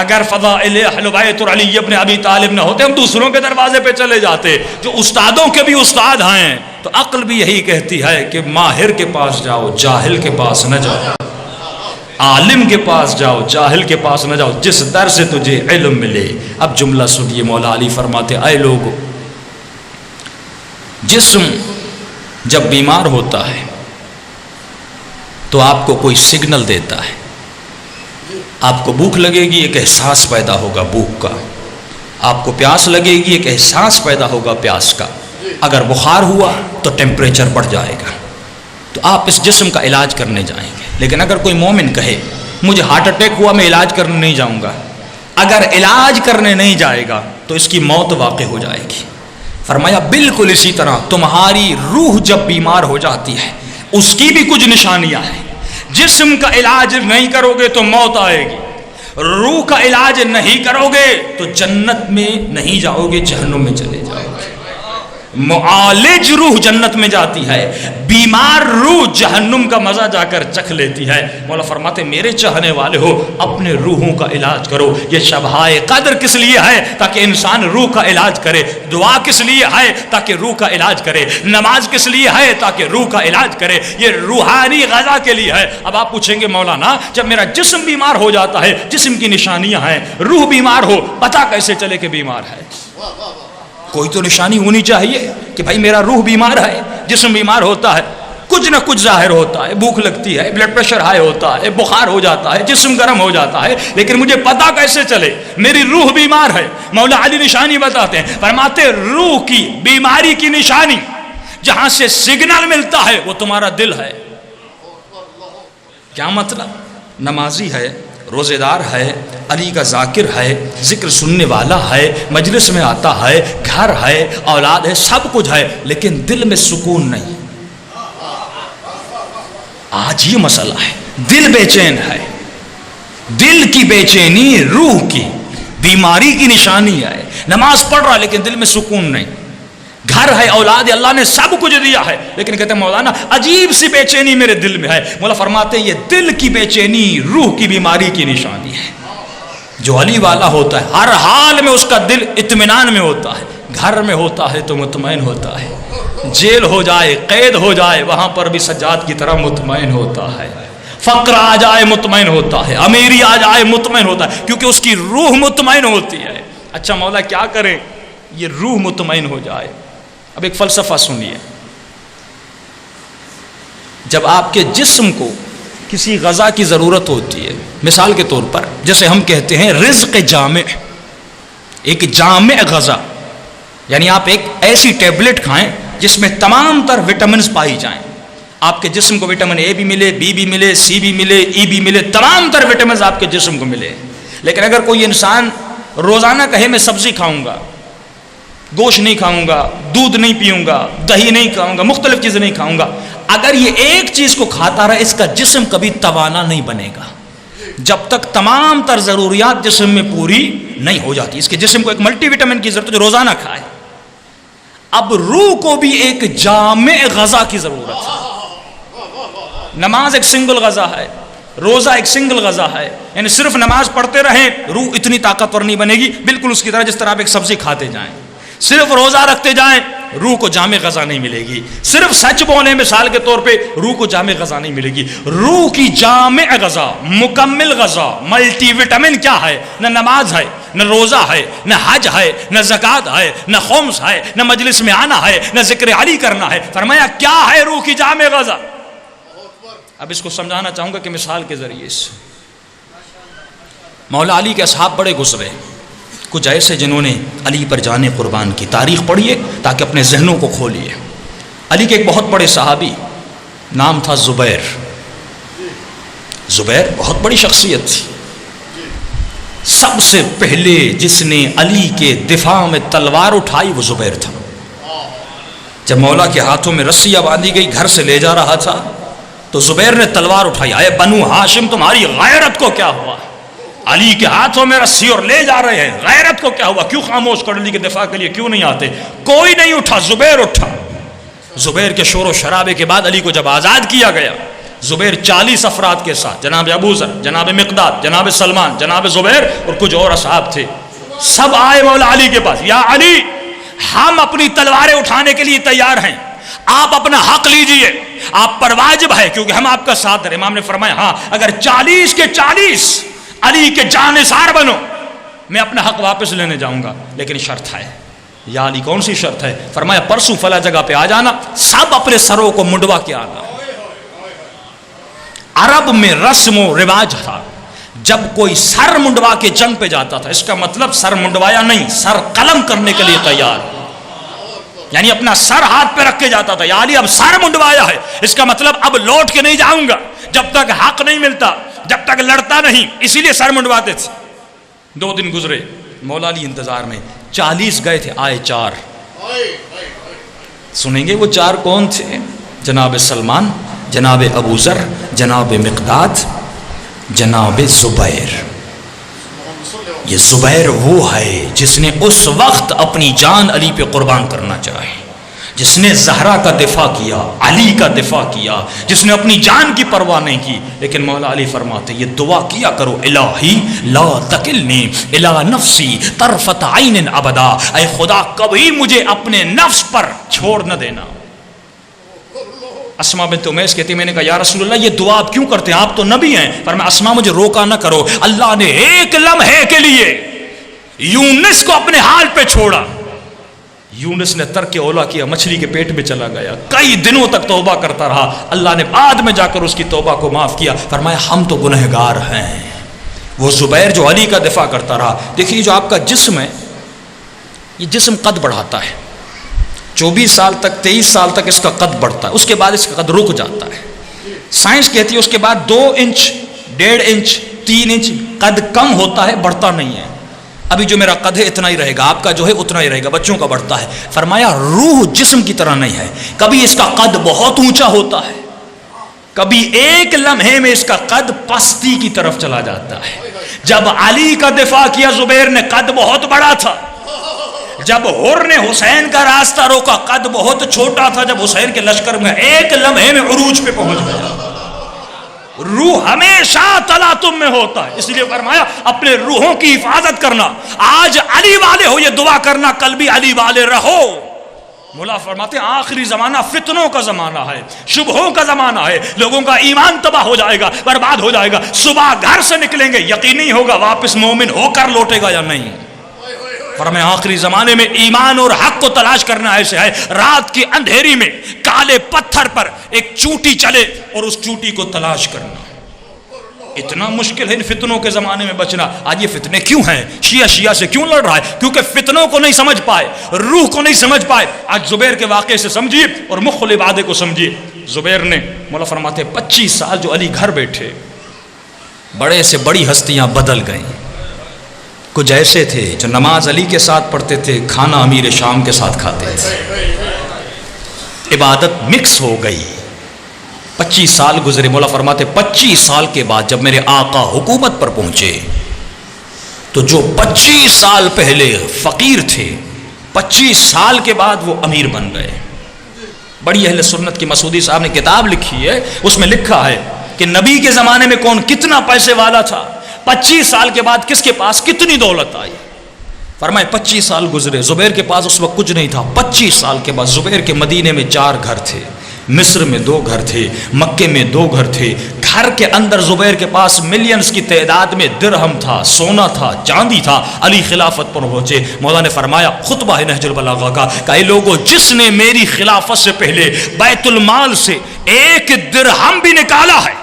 اگر فضائل اہل بیت اور علی ابن ابی طالب نہ ہوتے، ہم دوسروں کے دروازے پہ چلے جاتے جو استادوں کے بھی استاد ہیں۔ تو عقل بھی یہی کہتی ہے کہ ماہر کے پاس جاؤ، جاہل کے پاس نہ جاؤ، عالم کے پاس جاؤ، جاہل کے پاس نہ جاؤ، جس در سے تجھے علم ملے۔ اب جملہ سنیے، مولا علی فرماتے اے لوگو، جسم جب بیمار ہوتا ہے تو آپ کو کوئی سگنل دیتا ہے، آپ کو بھوک لگے گی، ایک احساس پیدا ہوگا بھوک کا، آپ کو پیاس لگے گی، ایک احساس پیدا ہوگا پیاس کا، اگر بخار ہوا تو ٹیمپریچر بڑھ جائے گا، تو آپ اس جسم کا علاج کرنے جائیں گے۔ لیکن اگر کوئی مومن کہے مجھے ہارٹ اٹیک ہوا، میں علاج کرنے نہیں جاؤں گا، اگر علاج کرنے نہیں جائے گا تو اس کی موت واقع ہو جائے گی۔ فرمایا بالکل اسی طرح تمہاری روح جب بیمار ہو جاتی ہے اس کی بھی کچھ نشانیاں ہیں، جسم کا علاج نہیں کرو گے تو موت آئے گی، روح کا علاج نہیں کرو گے تو جنت میں نہیں جاؤ گے، جہنم میں چلے جاؤ گے۔ معالج روح جنت میں جاتی ہے، بیمار روح جہنم کا مزہ جا کر چکھ لیتی ہے۔ مولا فرماتے میرے چاہنے والے ہو اپنے روحوں کا علاج کرو۔ یہ شبہائے قدر کس لیے ہے؟ تاکہ انسان روح کا علاج کرے۔ دعا کس لیے ہے؟ تاکہ روح کا علاج کرے۔ نماز کس لیے ہے؟ تاکہ روح کا علاج کرے۔ یہ روحانی غذا کے لیے ہے۔ اب آپ پوچھیں گے مولانا جب میرا جسم بیمار ہو جاتا ہے، جسم کی نشانیاں ہیں، روح بیمار ہو، پتہ کیسے چلے کہ بیمار ہے؟ کوئی تو نشانی ہونی چاہیے کہ بھائی میرا روح بیمار ہے، جسم بیمار ہوتا ہے، کچھ نہ کچھ ظاہر ہوتا ہے، بھوک لگتی ہے، بلڈ پریشر ہائی ہوتا ہے، بخار ہو جاتا ہے، جسم گرم ہو جاتا ہے، لیکن مجھے پتہ کیسے چلے میری روح بیمار ہے؟ مولا علی نشانی بتاتے ہیں، فرماتے روح کی بیماری کی نشانی جہاں سے سگنل ملتا ہے وہ تمہارا دل ہے۔ کیا مطلب؟ نمازی ہے، روزے دار ہے، علی کا ذاکر ہے، ذکر سننے والا ہے، مجلس میں آتا ہے، گھر ہے، اولاد ہے، سب کچھ ہے، لیکن دل میں سکون نہیں۔ آج یہ مسئلہ ہے، دل بے چین ہے، دل کی بے چینی روح کی بیماری کی نشانی ہے۔ نماز پڑھ رہا لیکن دل میں سکون نہیں، گھر ہے، اولاد ہے، اللہ نے سب کچھ دیا ہے، لیکن کہتے ہیں مولانا عجیب سی بے چینی میرے دل میں ہے۔ مولا فرماتے ہیں یہ دل کی بے چینی روح کی بیماری کی نشانی ہے۔ جو علی والا ہوتا ہے ہر حال میں اس کا دل اطمینان میں ہوتا ہے، گھر میں ہوتا ہے تو مطمئن ہوتا ہے، جیل ہو جائے، قید ہو جائے، وہاں پر بھی سجاد کی طرح مطمئن ہوتا ہے، فقر آ جائے مطمئن ہوتا ہے، امیری آ جائے مطمئن ہوتا ہے، کیونکہ اس کی روح مطمئن ہوتی ہے۔ اچھا مولا کیا کریں یہ روح مطمئن ہو جائے؟ اب ایک فلسفہ سنیے، جب آپ کے جسم کو کسی غذا کی ضرورت ہوتی ہے، مثال کے طور پر جیسے ہم کہتے ہیں رزق جامع، ایک جامع غذا، یعنی آپ ایک ایسی ٹیبلٹ کھائیں جس میں تمام تر وٹامنز پائی جائیں، آپ کے جسم کو وٹامن اے بھی ملے، بی بھی ملے، سی بھی ملے، ای بھی ملے، تمام تر وٹامنز آپ کے جسم کو ملے۔ لیکن اگر کوئی انسان روزانہ کہے میں سبزی کھاؤں گا، گوشت نہیں کھاؤں گا، دودھ نہیں پیوں گا، دہی نہیں کھاؤں گا، مختلف چیزیں نہیں کھاؤں گا، اگر یہ ایک چیز کو کھاتا رہا اس کا جسم کبھی توانا نہیں بنے گا جب تک تمام تر ضروریات جسم میں پوری نہیں ہو جاتی۔ اس کے جسم کو ایک ملٹی وٹامن کی ضرورت ہے جو روزانہ کھائے۔ اب روح کو بھی ایک جامع غذا کی ضرورت ہے۔ نماز ایک سنگل غذا ہے، روزہ ایک سنگل غذا ہے، یعنی صرف نماز پڑھتے رہیں روح اتنی طاقتور نہیں بنے گی، بالکل اس کی طرح جس طرح آپ ایک سبزی کھاتے جائیں، صرف روزہ رکھتے جائیں روح کو جامع غذا نہیں ملے گی، صرف سچ بولیں مثال کے طور پہ روح کو جامع غذا نہیں ملے گی۔ روح کی جامع غذا، مکمل غذا، ملٹی وٹامن کیا ہے؟ نہ نماز ہے، نہ روزہ ہے، نہ حج ہے، نہ زکوٰۃ ہے، نہ خمس ہے، نہ مجلس میں آنا ہے، نہ ذکر علی کرنا ہے۔ فرمایا کیا ہے روح کی جامع غذا؟ اب اس کو سمجھانا چاہوں گا کہ مثال کے ذریعے سے۔ مولا علی کے اصحاب بڑے گزرے، کچھ ایسے جنہوں نے علی پر جانے قربان کی۔ تاریخ پڑھیے تاکہ اپنے ذہنوں کو کھولیے۔ علی کے ایک بہت بڑے صحابی، نام تھا زبیر۔ زبیر بہت بڑی شخصیت تھی۔ سب سے پہلے جس نے علی کے دفاع میں تلوار اٹھائی وہ زبیر تھا۔ جب مولا کے ہاتھوں میں رسیاں باندھی گئی، گھر سے لے جا رہا تھا تو زبیر نے تلوار اٹھائی۔ اے بنو ہاشم، تمہاری غیرت کو کیا ہوا؟ علی کے ہاتھوں میں رسی اور لے جا رہے ہیں، غیرت کو کیا ہوا؟ کیوں خاموش کر؟ علی کے دفاع کے لیے کیوں نہیں آتے؟ کوئی نہیں اٹھا، زبیر اٹھا۔ زبیر کے شور و شرابے کے بعد علی کو جب آزاد کیا گیا، زبیر 40 افراد کے ساتھ، جناب ابو ذر، جناب مقداد، جناب سلمان، جناب زبیر اور کچھ اور اصحاب تھے، سب آئے مولا علی کے پاس۔ یا علی، ہم اپنی تلواریں اٹھانے کے لیے تیار ہیں، آپ اپنا حق لیجئے، آپ پر واجب ہے کیونکہ ہم آپ کا ساتھ ہیں۔ امام نے فرمایا ہاں، اگر 40 کے 40 علی کے جانثار بنو، میں اپنا حق واپس لینے جاؤں گا، لیکن شرط ہے۔ یا علی کون سی شرط ہے؟ فرمایا پرسوں فلاں جگہ پہ آ جانا، سب اپنے سروں کو منڈوا کے آنا۔ عرب میں رسم و رواج تھا، جب کوئی سر منڈوا کے جنگ پہ جاتا تھا، اس کا مطلب سر منڈوایا نہیں، سر قلم کرنے کے لیے تیار، یعنی اپنا سر ہاتھ پہ رکھ کے جاتا تھا۔ یا علی اب سر منڈوایا ہے، اس کا مطلب اب لوٹ کے نہیں جاؤں گا جب تک حق نہیں ملتا، جب تک لڑتا نہیں، اسی لیے سر منڈواتے تھے۔ 2 دن گزرے، مولا علی انتظار میں، 40 گئے تھے، آئے 4۔ سنیں گے وہ 4 کون تھے؟ جناب سلمان، جناب ابو ذر، جناب مقداد، جناب زبیر۔ یہ زبیر وہ ہے جس نے اس وقت اپنی جان علی پہ قربان کرنا چاہے، جس نے زہرا کا دفاع کیا، علی کا دفاع کیا، جس نے اپنی جان کی پرواہ نہیں کی۔ لیکن مولا علی فرماتے یہ دعا کیا کرو، الہی لا تکلنی الی نفسی طرفۃ عین ابدا، اے خدا کبھی مجھے اپنے نفس پر چھوڑ نہ دینا۔ اسما بنت امیس کہتی میں نے کہا یا رسول اللہ یہ دعا آپ کیوں کرتے ہیں، آپ تو نبی ہیں۔ فرمایا اسما مجھے روکا نہ کرو، اللہ نے ایک لمحے کے لیے یونس کو اپنے حال پہ چھوڑا۔ یونس نے ترک اولا کیا، مچھلی کے پیٹ میں چلا گیا، کئی دنوں تک توبہ کرتا رہا، اللہ نے بعد میں جا کر اس کی توبہ کو معاف کیا۔ فرمایا ہم تو گنہگار ہیں۔ وہ زبیر جو علی کا دفاع کرتا رہا۔ دیکھیے جو آپ کا جسم ہے، یہ جسم قد بڑھاتا ہے، 24 سال تک 23 سال تک اس کا قد بڑھتا ہے، اس کے بعد اس کا قد رک جاتا ہے۔ سائنس کہتی ہے اس کے بعد 2 انچ 1.5 انچ 3 انچ قد کم ہوتا ہے، بڑھتا نہیں ہے۔ ابھی جو میرا قد ہے اتنا ہی رہے گا، آپ کا جو ہے اتنا ہی رہے گا، بچوں کا بڑھتا ہے۔ فرمایا روح جسم کی طرح نہیں ہے، کبھی اس کا قد بہت اونچا ہوتا ہے، کبھی ایک لمحے میں اس کا قد پستی کی طرف چلا جاتا ہے۔ جب علی کا دفاع کیا زبیر نے، قد بہت بڑا تھا۔ جب حر نے حسین کا راستہ روکا، قد بہت چھوٹا تھا۔ جب حسین کے لشکر میں ایک لمحے میں عروج پہ پہنچ گیا۔ روح ہمیشہ تلاطم میں ہوتا ہے، اس لیے فرمایا اپنے روحوں کی حفاظت کرنا۔ آج علی والے ہو یہ دعا کرنا، کل بھی علی والے رہو۔ مولا فرماتے ہیں آخری زمانہ فتنوں کا زمانہ ہے، شبہوں کا زمانہ ہے، لوگوں کا ایمان تباہ ہو جائے گا، برباد ہو جائے گا۔ صبح گھر سے نکلیں گے، یقین نہیں ہوگا واپس مومن ہو کر لوٹے گا یا نہیں۔ فرمایا آخری زمانے میں ایمان اور حق کو تلاش کرنا ایسے ہے، رات کی اندھیری میں کالے پتھر پر ایک چوٹی چلے اور اس چوٹی کو تلاش کرنا۔ اتنا مشکل ہے ان فتنوں کے زمانے میں بچنا۔ آج یہ فتنے کیوں ہیں؟ شیعہ سے کیوں لڑ رہا ہے؟ کیونکہ فتنوں کو نہیں سمجھ پائے، روح کو نہیں سمجھ پائے۔ آج زبیر کے واقعے سے سمجھیے اور مخل وعدے کو سمجھیے۔ زبیر نے، مولا فرماتے 25 سال جو علی گھر بیٹھے، بڑے سے بڑی ہستیاں بدل گئیں۔ کچھ ایسے تھے جو نماز علی کے ساتھ پڑھتے تھے، کھانا امیر شام کے ساتھ کھاتے تھے، عبادت مکس ہو گئی۔ 25 سال گزرے، مولا فرماتے 25 سال کے بعد جب میرے آقا حکومت پر پہنچے تو جو 25 سال پہلے فقیر تھے، 25 سال کے بعد وہ امیر بن گئے۔ بڑی اہل سنت کی مسعودی صاحب نے کتاب لکھی ہے، اس میں لکھا ہے کہ نبی کے زمانے میں کون کتنا پیسے والا تھا، 25 سال کے بعد کس کے پاس کتنی دولت آئی۔ فرمائے 25 سال گزرے، زبیر کے پاس اس وقت کچھ نہیں تھا۔ 25 سال کے بعد زبیر کے مدینے میں 4 گھر تھے، مصر میں 2 گھر تھے، مکے میں 2 گھر تھے، گھر کے اندر زبیر کے پاس ملینز کی تعداد میں درہم تھا، سونا تھا، چاندی تھا. علی خلافت پر پہنچے. مولا نے فرمایا خطبہ ہے نہج البلاغہ کا کہ اے لوگوں، جس نے میری خلافت سے پہلے بیت المال سے 1 درہم بھی نکالا ہے،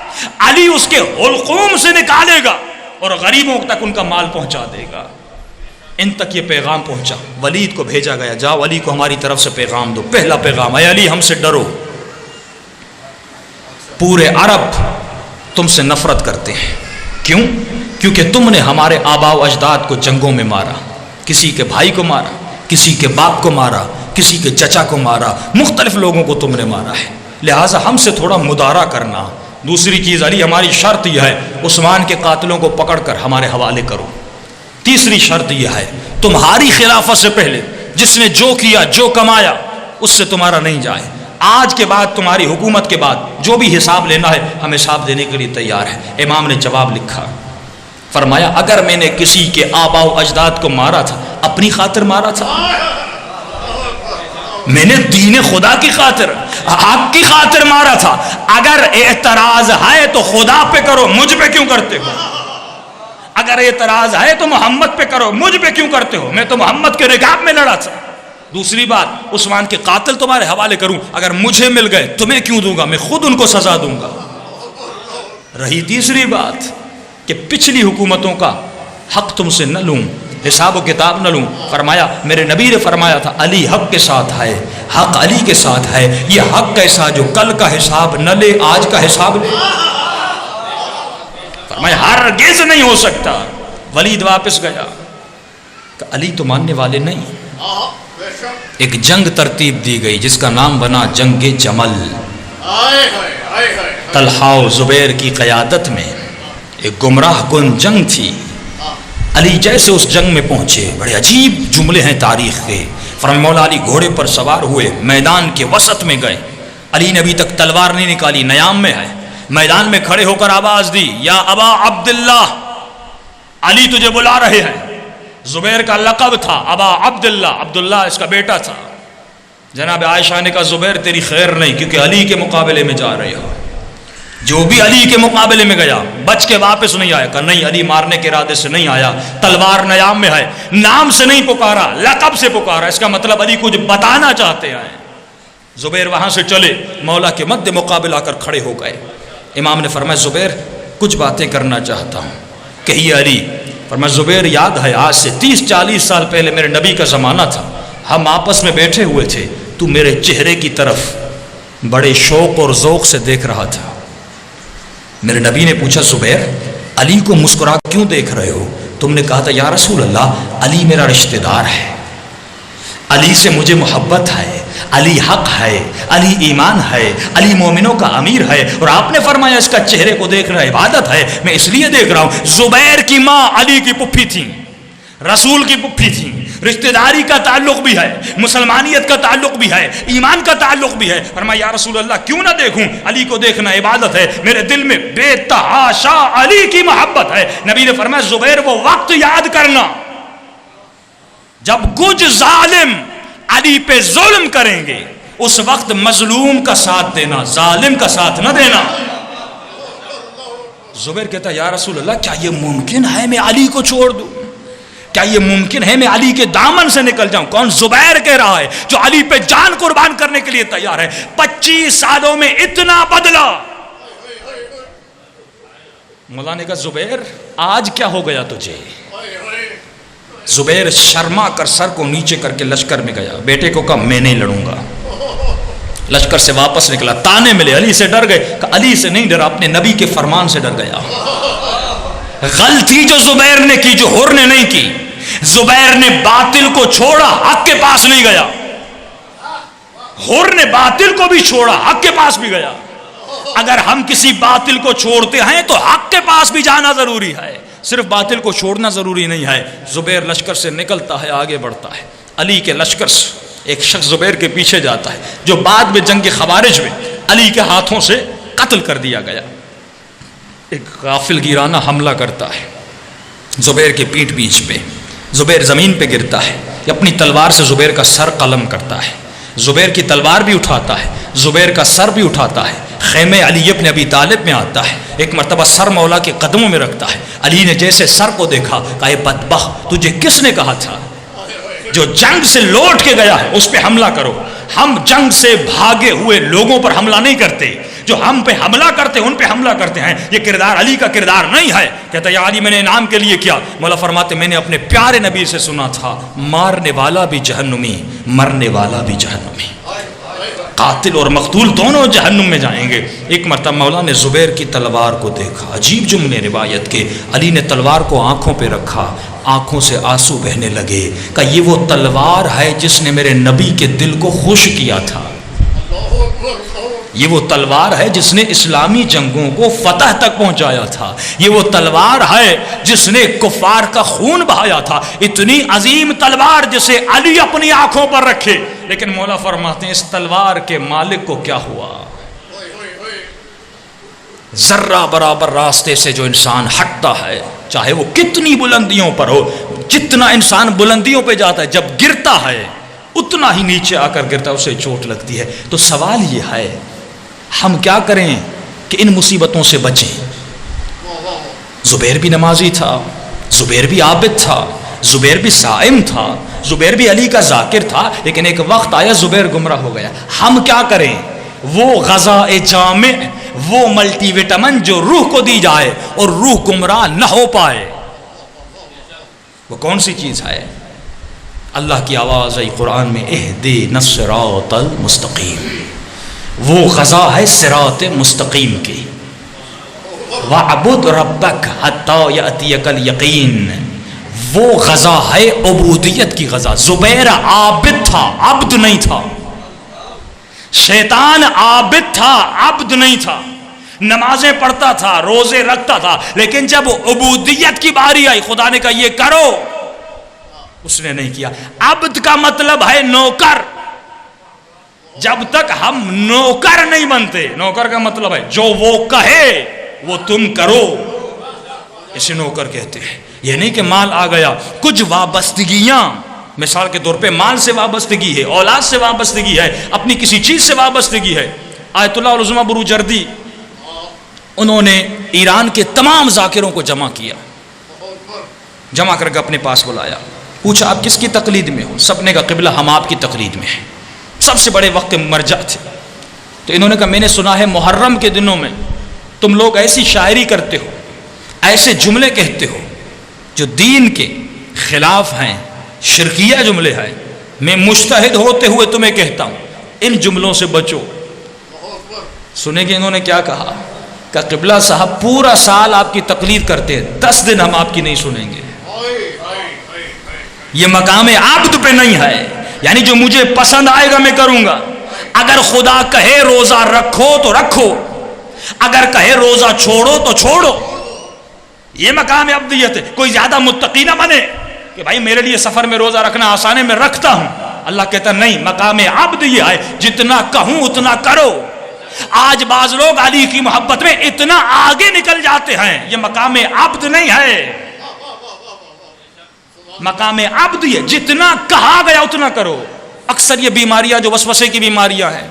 علی اس کے حلقوم سے نکالے گا اور غریبوں تک ان کا مال پہنچا دے گا. ان تک یہ پیغام پہنچا. ولید کو بھیجا گیا، جاؤ علی کو ہماری طرف سے پیغام دو. پہلا پیغام، اے علی ہم سے ڈرو، پورے عرب تم سے نفرت کرتے ہیں. کیوں؟ کیونکہ تم نے ہمارے آباء و اجداد کو جنگوں میں مارا، کسی کے بھائی کو مارا، کسی کے باپ کو مارا، کسی کے چچا کو مارا، مختلف لوگوں کو تم نے مارا ہے، لہٰذا ہم سے تھوڑا مدارا کرنا. دوسری چیز، علی ہماری شرط یہ ہے عثمان کے قاتلوں کو پکڑ کر ہمارے حوالے کرو. تیسری شرط یہ ہے تمہاری خلافت سے پہلے جس نے جو کیا، جو کمایا، اس سے تمہارا نہیں جائے. آج کے بعد تمہاری حکومت کے بعد جو بھی حساب لینا ہے ہم حساب دینے کے لیے تیار ہیں. امام نے جواب لکھا، فرمایا اگر میں نے کسی کے آباء و اجداد کو مارا تھا، اپنی خاطر مارا تھا، میں نے دین خدا کی خاطر، حق کی خاطر مارا تھا. اگر اعتراض ہے تو خدا پہ کرو، مجھ پہ کیوں کرتے ہو؟ اگر اعتراض ہے تو محمد پہ کرو، مجھ پہ کیوں کرتے ہو؟ میں تو محمد کے رکاب میں لڑا تھا. دوسری بات، عثمان کے قاتل تمہارے حوالے کروں، اگر مجھے مل گئے تمہیں کیوں دوں گا؟ میں خود ان کو سزا دوں گا. رہی تیسری بات کہ پچھلی حکومتوں کا حق تم سے نہ لوں، حساب و کتاب نہ لوں. فرمایا میرے نبی نے فرمایا تھا علی حق کے ساتھ ہے، حق علی کے ساتھ ہے. یہ حق ایسا جو کل کا حساب نہ لے، آج کا حساب لے. فرمایا ہرگز نہیں ہو سکتا. ولید واپس گیا کہ علی تو ماننے والے نہیں. ایک جنگ ترتیب دی گئی جس کا نام بنا جنگ جمل. طلحہ و زبیر کی قیادت میں ایک گمراہ کن جنگ تھی. علی جیسے اس جنگ میں پہنچے، بڑے عجیب جملے ہیں تاریخ کے. فرمایا مولا علی گھوڑے پر سوار ہوئے، میدان کے وسط میں گئے. علی نے ابھی تک تلوار نہیں نکالی، نیام میں ہے. میدان میں کھڑے ہو کر آواز دی، یا ابا عبداللہ، علی تجھے بلا رہے ہیں. زبیر کا لقب تھا ابا عبداللہ، عبداللہ اس کا بیٹا تھا. جناب عائشہ نے کہا زبیر تیری خیر نہیں، کیونکہ علی کے مقابلے میں جا رہے ہو. جو بھی علی کے مقابلے میں گیا بچ کے واپس نہیں آیا. کہا نہیں، علی مارنے کے ارادے سے نہیں آیا، تلوار نیام میں ہے. نام سے نہیں پکارا، لقب سے پکارا. اس کا مطلب علی کچھ بتانا چاہتے ہیں. زبیر وہاں سے چلے، مولا کے مد مقابل آ کر کھڑے ہو گئے. امام نے فرمایا زبیر کچھ باتیں کرنا چاہتا ہوں. کہیے علی. فرمایا زبیر یاد ہے آج سے 30-40 سال پہلے میرے نبی کا زمانہ تھا، ہم آپس میں بیٹھے ہوئے تھے، تو میرے چہرے کی طرف بڑے شوق اور ذوق سے دیکھ رہا تھا. میرے نبی نے پوچھا زبیر علی کو مسکرا کیوں دیکھ رہے ہو؟ تم نے کہا تھا یا رسول اللہ علی میرا رشتہ دار ہے، علی سے مجھے محبت ہے، علی حق ہے، علی ایمان ہے، علی مومنوں کا امیر ہے. اور آپ نے فرمایا اس کا چہرے کو دیکھنا عبادت ہے، میں اس لیے دیکھ رہا ہوں. زبیر کی ماں علی کی پھپھی تھی، رسول کی پھپھی تھی. رشتہ داری کا تعلق بھی ہے، مسلمانیت کا تعلق بھی ہے، ایمان کا تعلق بھی ہے. فرمایا یا رسول اللہ کیوں نہ دیکھوں؟ علی کو دیکھنا عبادت ہے، میرے دل میں بے تحاشا علی کی محبت ہے. نبی نے فرمایا زبیر وہ وقت یاد کرنا جب کچھ ظالم علی پہ ظلم کریں گے، اس وقت مظلوم کا ساتھ دینا، ظالم کا ساتھ نہ دینا. زبیر کہتا یا رسول اللہ کیا یہ ممکن ہے میں علی کو چھوڑ دوں؟ کیا یہ ممکن ہے میں علی کے دامن سے نکل جاؤں؟ کون؟ زبیر کہہ رہا ہے جو علی پہ جان قربان کرنے کے لیے تیار ہے. 25 سالوں میں اتنا بدلا. مولا نے کہا زبیر آج کیا ہو گیا تجھے؟ زبیر شرما کر سر کو نیچے کر کے لشکر میں گیا. بیٹے کو کہا میں نہیں لڑوں گا. لشکر سے واپس نکلا، تانے ملے، علی سے ڈر گئے. کہ علی سے نہیں ڈرا، اپنے نبی کے فرمان سے ڈر گیا. غلطی جو زبیر نے کی، جو حر نے نہیں کی. زبیر نے باطل کو چھوڑا، حق کے پاس نہیں گیا. حر نے باطل کو بھی چھوڑا، حق کے پاس بھی گیا. اگر ہم کسی باطل کو چھوڑتے ہیں تو حق کے پاس بھی جانا ضروری ہے، صرف باطل کو چھوڑنا ضروری نہیں ہے. زبیر لشکر سے نکلتا ہے، آگے بڑھتا ہے. علی کے لشکر سے ایک شخص زبیر کے پیچھے جاتا ہے جو بعد میں جنگ خوارج میں علی کے ہاتھوں سے قتل کر دیا گیا. ایک غافل گیرانہ حملہ کرتا ہے زبیر کے پیٹھ بیچ پہ. زبیر زمین پہ گرتا ہے، اپنی تلوار سے زبیر کا سر قلم کرتا ہے. زبیر کی تلوار بھی اٹھاتا ہے، زبیر کا سر بھی اٹھاتا ہے. خیمے علی ابن ابی طالب میں آتا ہے، ایک مرتبہ سر مولا کے قدموں میں رکھتا ہے، علی نے جیسے سر کو دیکھا کہا اے بدبخت، تجھے کس نے کہا تھا جو جنگ سے لوٹ کے گیا ہے اس پہ حملہ کرو؟ ہم جنگ سے بھاگے ہوئے لوگوں پر حملہ نہیں کرتے، جو ہم پہ حملہ کرتے ان پہ حملہ کرتے ہیں، یہ کردار علی کا کردار نہیں ہے۔ کہتا یا علی میں نے انعام کے لیے کیا؟ مولا فرماتے میں نے اپنے پیارے نبی سے سنا تھا مارنے والا بھی جہنمی، مرنے والا بھی جہنمی، قاتل اور مقتول دونوں جہنم میں جائیں گے۔ ایک مرتبہ مولا نے زبیر کی تلوار کو دیکھا، عجیب جملے روایت کے، علی نے تلوار کو آنکھوں پہ رکھا، آنکھوں سے آنسو بہنے لگے، کہ یہ وہ تلوار ہے جس نے میرے نبی کے دل کو خوش کیا تھا، یہ وہ تلوار ہے جس نے اسلامی جنگوں کو فتح تک پہنچایا تھا، یہ وہ تلوار ہے جس نے کفار کا خون بہایا تھا، اتنی عظیم تلوار جسے علی اپنی آنکھوں پر رکھے۔ لیکن مولا فرماتے ہیں اس تلوار کے مالک کو کیا ہوا؟ ذرہ برابر راستے سے جو انسان ہٹتا ہے، چاہے وہ کتنی بلندیوں پر ہو، جتنا انسان بلندیوں پہ جاتا ہے جب گرتا ہے اتنا ہی نیچے آ کر گرتا ہے، اسے چوٹ لگتی ہے۔ تو سوال یہ ہے ہم کیا کریں کہ ان مصیبتوں سے بچیں؟ زبیر بھی نمازی تھا، زبیر بھی عابد تھا، زبیر بھی صائم تھا، زبیر بھی علی کا ذاکر تھا، لیکن ایک وقت آیا زبیر گمراہ ہو گیا۔ ہم کیا کریں؟ وہ غذائے جامع، وہ ملٹی وٹامن جو روح کو دی جائے اور روح گمراہ نہ ہو پائے، وہ کون سی چیز ہے؟ اللہ کی آواز ہے قرآن میں اہدنا الصراط المستقیم، وہ غذا ہے صراط مستقیم کی۔ وَاعْبُدْ رَبَّكَ حَتَّى يَأْتِيَكَ الْيَقِينُ، وہ غذا ہے عبودیت کی غذا۔ زبیر عابد تھا، عبد نہیں تھا، شیطان عابد تھا، عبد نہیں تھا، نمازیں پڑھتا تھا، روزے رکھتا تھا، لیکن جب عبودیت کی باری آئی خدا نے کہا یہ کرو، اس نے نہیں کیا۔ عبد کا مطلب ہے نوکر، جب تک ہم نوکر نہیں بنتے، نوکر کا مطلب ہے جو وہ کہے وہ تم کرو، اسے نوکر کہتے ہیں۔ یہ نہیں کہ مال آ گیا، کچھ وابستگیاں، مثال کے طور پہ مال سے وابستگی ہے، اولاد سے وابستگی ہے، اپنی کسی چیز سے وابستگی ہے۔ آیت اللہ العظمہ بروجردی انہوں نے ایران کے تمام ذاکروں کو جمع کیا، جمع کر کے اپنے پاس بلایا، پوچھا آپ کس کی تقلید میں ہو؟ سب نے کہا قبلہ ہم آپ کی تقلید میں ہیں، سب سے بڑے وقت مرجع تھے۔ تو انہوں نے کہا میں نے سنا ہے محرم کے دنوں میں تم لوگ ایسی شاعری کرتے ہو، ایسے جملے کہتے ہو جو دین کے خلاف ہیں، شرکیہ جملے ہیں، میں مجتہد ہوتے ہوئے تمہیں کہتا ہوں ان جملوں سے بچو۔ سنے کہ انہوں نے کیا کہا؟ کہ قبلہ صاحب پورا سال آپ کی تقلید کرتے ہیں، 10 دن ہم آپ کی نہیں سنیں گے، یہ مقام عبد پہ نہیں ہے، یعنی جو مجھے پسند آئے گا میں کروں گا۔ اگر خدا کہے روزہ رکھو تو رکھو، اگر کہے روزہ چھوڑو تو چھوڑو، یہ مقام عبدیت ہے۔ کوئی زیادہ متقی نہ بنے کہ بھائی میرے لیے سفر میں روزہ رکھنا آسان ہے میں رکھتا ہوں، اللہ کہتا نہیں، مقام عبد یہ ہے جتنا کہوں اتنا کرو۔ آج بعض لوگ علی کی محبت میں اتنا آگے نکل جاتے ہیں، یہ مقام عبد نہیں ہے، مقام عبد یہ جتنا کہا گیا اتنا کرو۔ اکثر یہ بیماریاں جو وسوسے کی بیماریاں ہیں،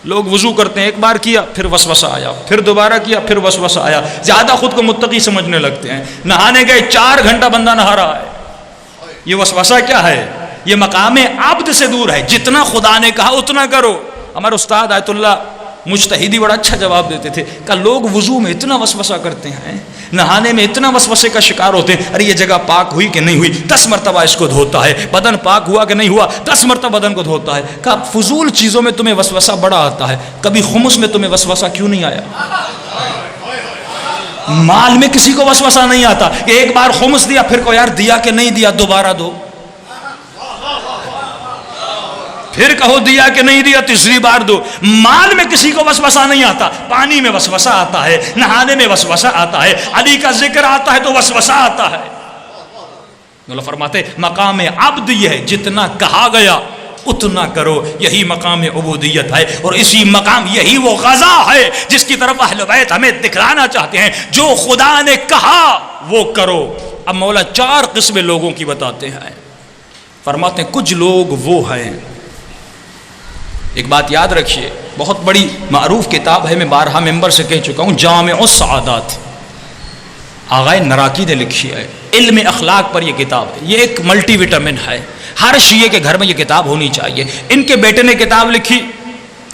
لوگ وضو کرتے ہیں، ایک بار کیا پھر وسوسہ آیا، پھر دوبارہ کیا پھر وسوسہ آیا، زیادہ خود کو متقی سمجھنے لگتے ہیں، نہانے گئے 4 گھنٹہ بندہ نہا رہا ہے، یہ وسوسہ کیا ہے؟ یہ مقام عبد سے دور ہے، جتنا خدا نے کہا اتنا کرو۔ ہمارے استاد آیت اللہ مجتہدی بڑا اچھا جواب دیتے تھے کہ لوگ وضو میں اتنا وسوسہ کرتے ہیں، نہانے میں اتنا وسوسے کا شکار ہوتے ہیں، ارے یہ جگہ پاک ہوئی کہ نہیں ہوئی، 10 مرتبہ اس کو دھوتا ہے، بدن پاک ہوا کہ نہیں ہوا، 10 مرتبہ بدن کو دھوتا ہے۔ کہ فضول چیزوں میں تمہیں وسوسہ بڑا آتا ہے، کبھی خمس میں تمہیں وسوسہ کیوں نہیں آیا؟ مال میں کسی کو وسوسہ نہیں آتا کہ ایک بار خمس دیا پھر کو یار دیا کہ نہیں دیا دوبارہ دو، پھر کہو دیا کہ نہیں دیا تیسری بار دو۔ مال میں کسی کو وسوسہ نہیں آتا، پانی میں وسوسہ آتا ہے، نہانے میں وسوسہ آتا ہے، علی کا ذکر آتا ہے تو وسوسہ آتا ہے۔ اللہ فرماتے مقام عبد یہ ہے جتنا کہا گیا اتنا کرو، یہی مقام عبودیت ہے، اور اسی مقام یہی وہ غذا ہے جس کی طرف اہل بیت ہمیں دکھلانا چاہتے ہیں، جو خدا نے کہا وہ کرو۔ اب مولا 4 قسمیں لوگوں کی بتاتے ہیں، فرماتے ہیں کچھ لوگ وہ ہیں ایک بات یاد رکھیے، بہت بڑی معروف کتاب ہے، میں بارہا ممبر سے کہہ چکا ہوں، جامع السعادات، آغائے نراکی نے لکھی ہے، علم اخلاق پر یہ کتاب ہے، یہ ایک ملٹی وٹامن ہے، ہر شیعہ کے گھر میں یہ کتاب ہونی چاہیے۔ ان کے بیٹے نے کتاب لکھی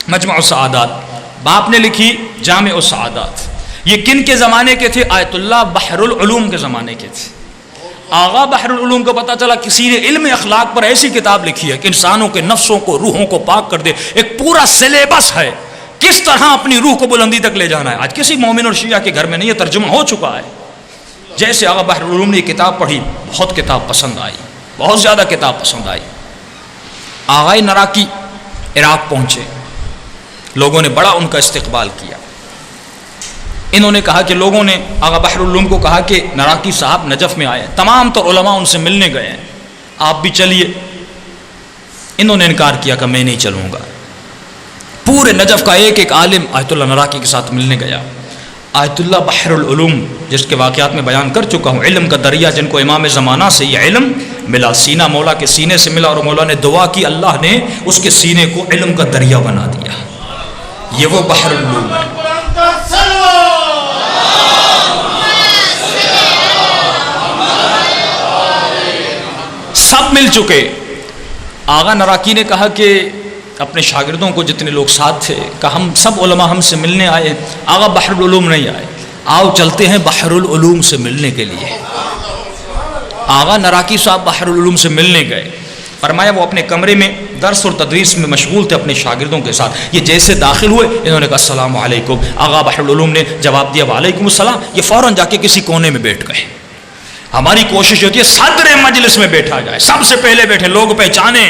مجمع السعادات، باپ نے لکھی جامع السعادات۔ یہ کن کے زمانے کے تھے؟ آیت اللہ بحر العلوم کے زمانے کے تھے۔ آغا بحر العلوم کو پتا چلا کسی نے علم اخلاق پر ایسی کتاب لکھی ہے کہ انسانوں کے نفسوں کو، روحوں کو پاک کر دے، ایک پورا سلیبس ہے کس طرح اپنی روح کو بلندی تک لے جانا ہے۔ آج کسی مومن اور شیعہ کے گھر میں نہیں، یہ ترجمہ ہو چکا ہے۔ جیسے آغا بحر العلوم نے یہ کتاب پڑھی، بہت کتاب پسند آئی، بہت زیادہ کتاب پسند آئی۔ آغائے نراکی عراق پہنچے، لوگوں نے بڑا ان کا استقبال کیا۔ انہوں نے کہا کہ لوگوں نے آغا بحر العلوم کو کہا کہ نراکی صاحب نجف میں آئے، تمام تو علماء ان سے ملنے گئے ہیں، آپ بھی چلیے۔ انہوں نے انکار کیا کہ میں نہیں چلوں گا۔ پورے نجف کا ایک ایک عالم آیت اللہ نراکی کے ساتھ ملنے گیا۔ آیت اللہ بحر العلوم، جس کے واقعات میں بیان کر چکا ہوں، علم کا دریا، جن کو امام زمانہ سے یہ علم ملا، سینہ مولا کے سینے سے ملا، اور مولا نے دعا کی، اللہ نے اس کے سینے کو علم کا دریا بنا دیا۔ یہ وہ بحر العلوم ہے۔ سب مل چکے۔ آغا نراکی نے کہا کہ اپنے شاگردوں کو، جتنے لوگ ساتھ تھے، کہ ہم سب علماء ہم سے ملنے آئے، آغا بحر العلوم نہیں آئے، آؤ چلتے ہیں بحر العلوم سے ملنے کے لیے۔ آغا نراکی صاحب بحر العلوم سے ملنے گئے۔ فرمایا وہ اپنے کمرے میں درس اور تدریس میں مشغول تھے اپنے شاگردوں کے ساتھ۔ یہ جیسے داخل ہوئے، انہوں نے کہا السلام علیکم۔ آغا بحر العلوم نے جواب دیا وعلیکم السلام۔ یہ فوراً جا کے کسی کونے میں بیٹھ گئے۔ ہماری کوشش ہوتی ہے صدر مجلس میں بیٹھا جائے، سب سے پہلے بیٹھے، لوگ پہچانے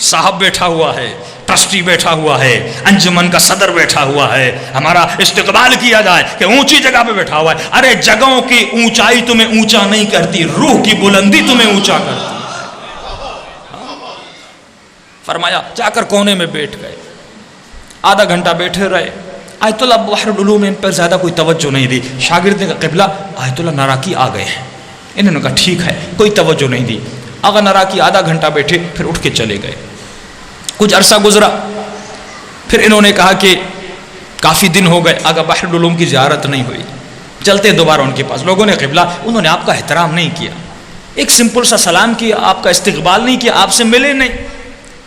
صاحب بیٹھا ہوا ہے، ٹرسٹی بیٹھا ہوا ہے، انجمن کا صدر بیٹھا ہوا ہے، ہمارا استقبال کیا جائے کہ اونچی جگہ پہ بیٹھا ہوا ہے۔ ارے جگہوں کی اونچائی تمہیں اونچا نہیں کرتی، روح کی بلندی تمہیں اونچا کرتی۔ فرمایا جا کر کونے میں بیٹھ گئے، آدھا گھنٹہ بیٹھے رہے۔ آیت اللہ بحر العلوم ان پر زیادہ کوئی توجہ نہیں دی۔ شاگرد کا قبلہ آیت اللہ نراکی آ گئے ہیں، انہوں نے کہا ٹھیک ہے، کوئی توجہ نہیں دی۔ آغا نراکی آدھا گھنٹہ بیٹھے، پھر اٹھ کے چلے گئے۔ کچھ عرصہ گزرا، پھر انہوں نے کہا کہ کافی دن ہو گئے آغا بحر العلوم کی زیارت نہیں ہوئی، چلتے دوبارہ ان کے پاس۔ لوگوں نے قبلہ، انہوں نے آپ کا احترام نہیں کیا، ایک سمپل سا سلام کیا، آپ کا استقبال نہیں کیا، آپ سے ملے نہیں۔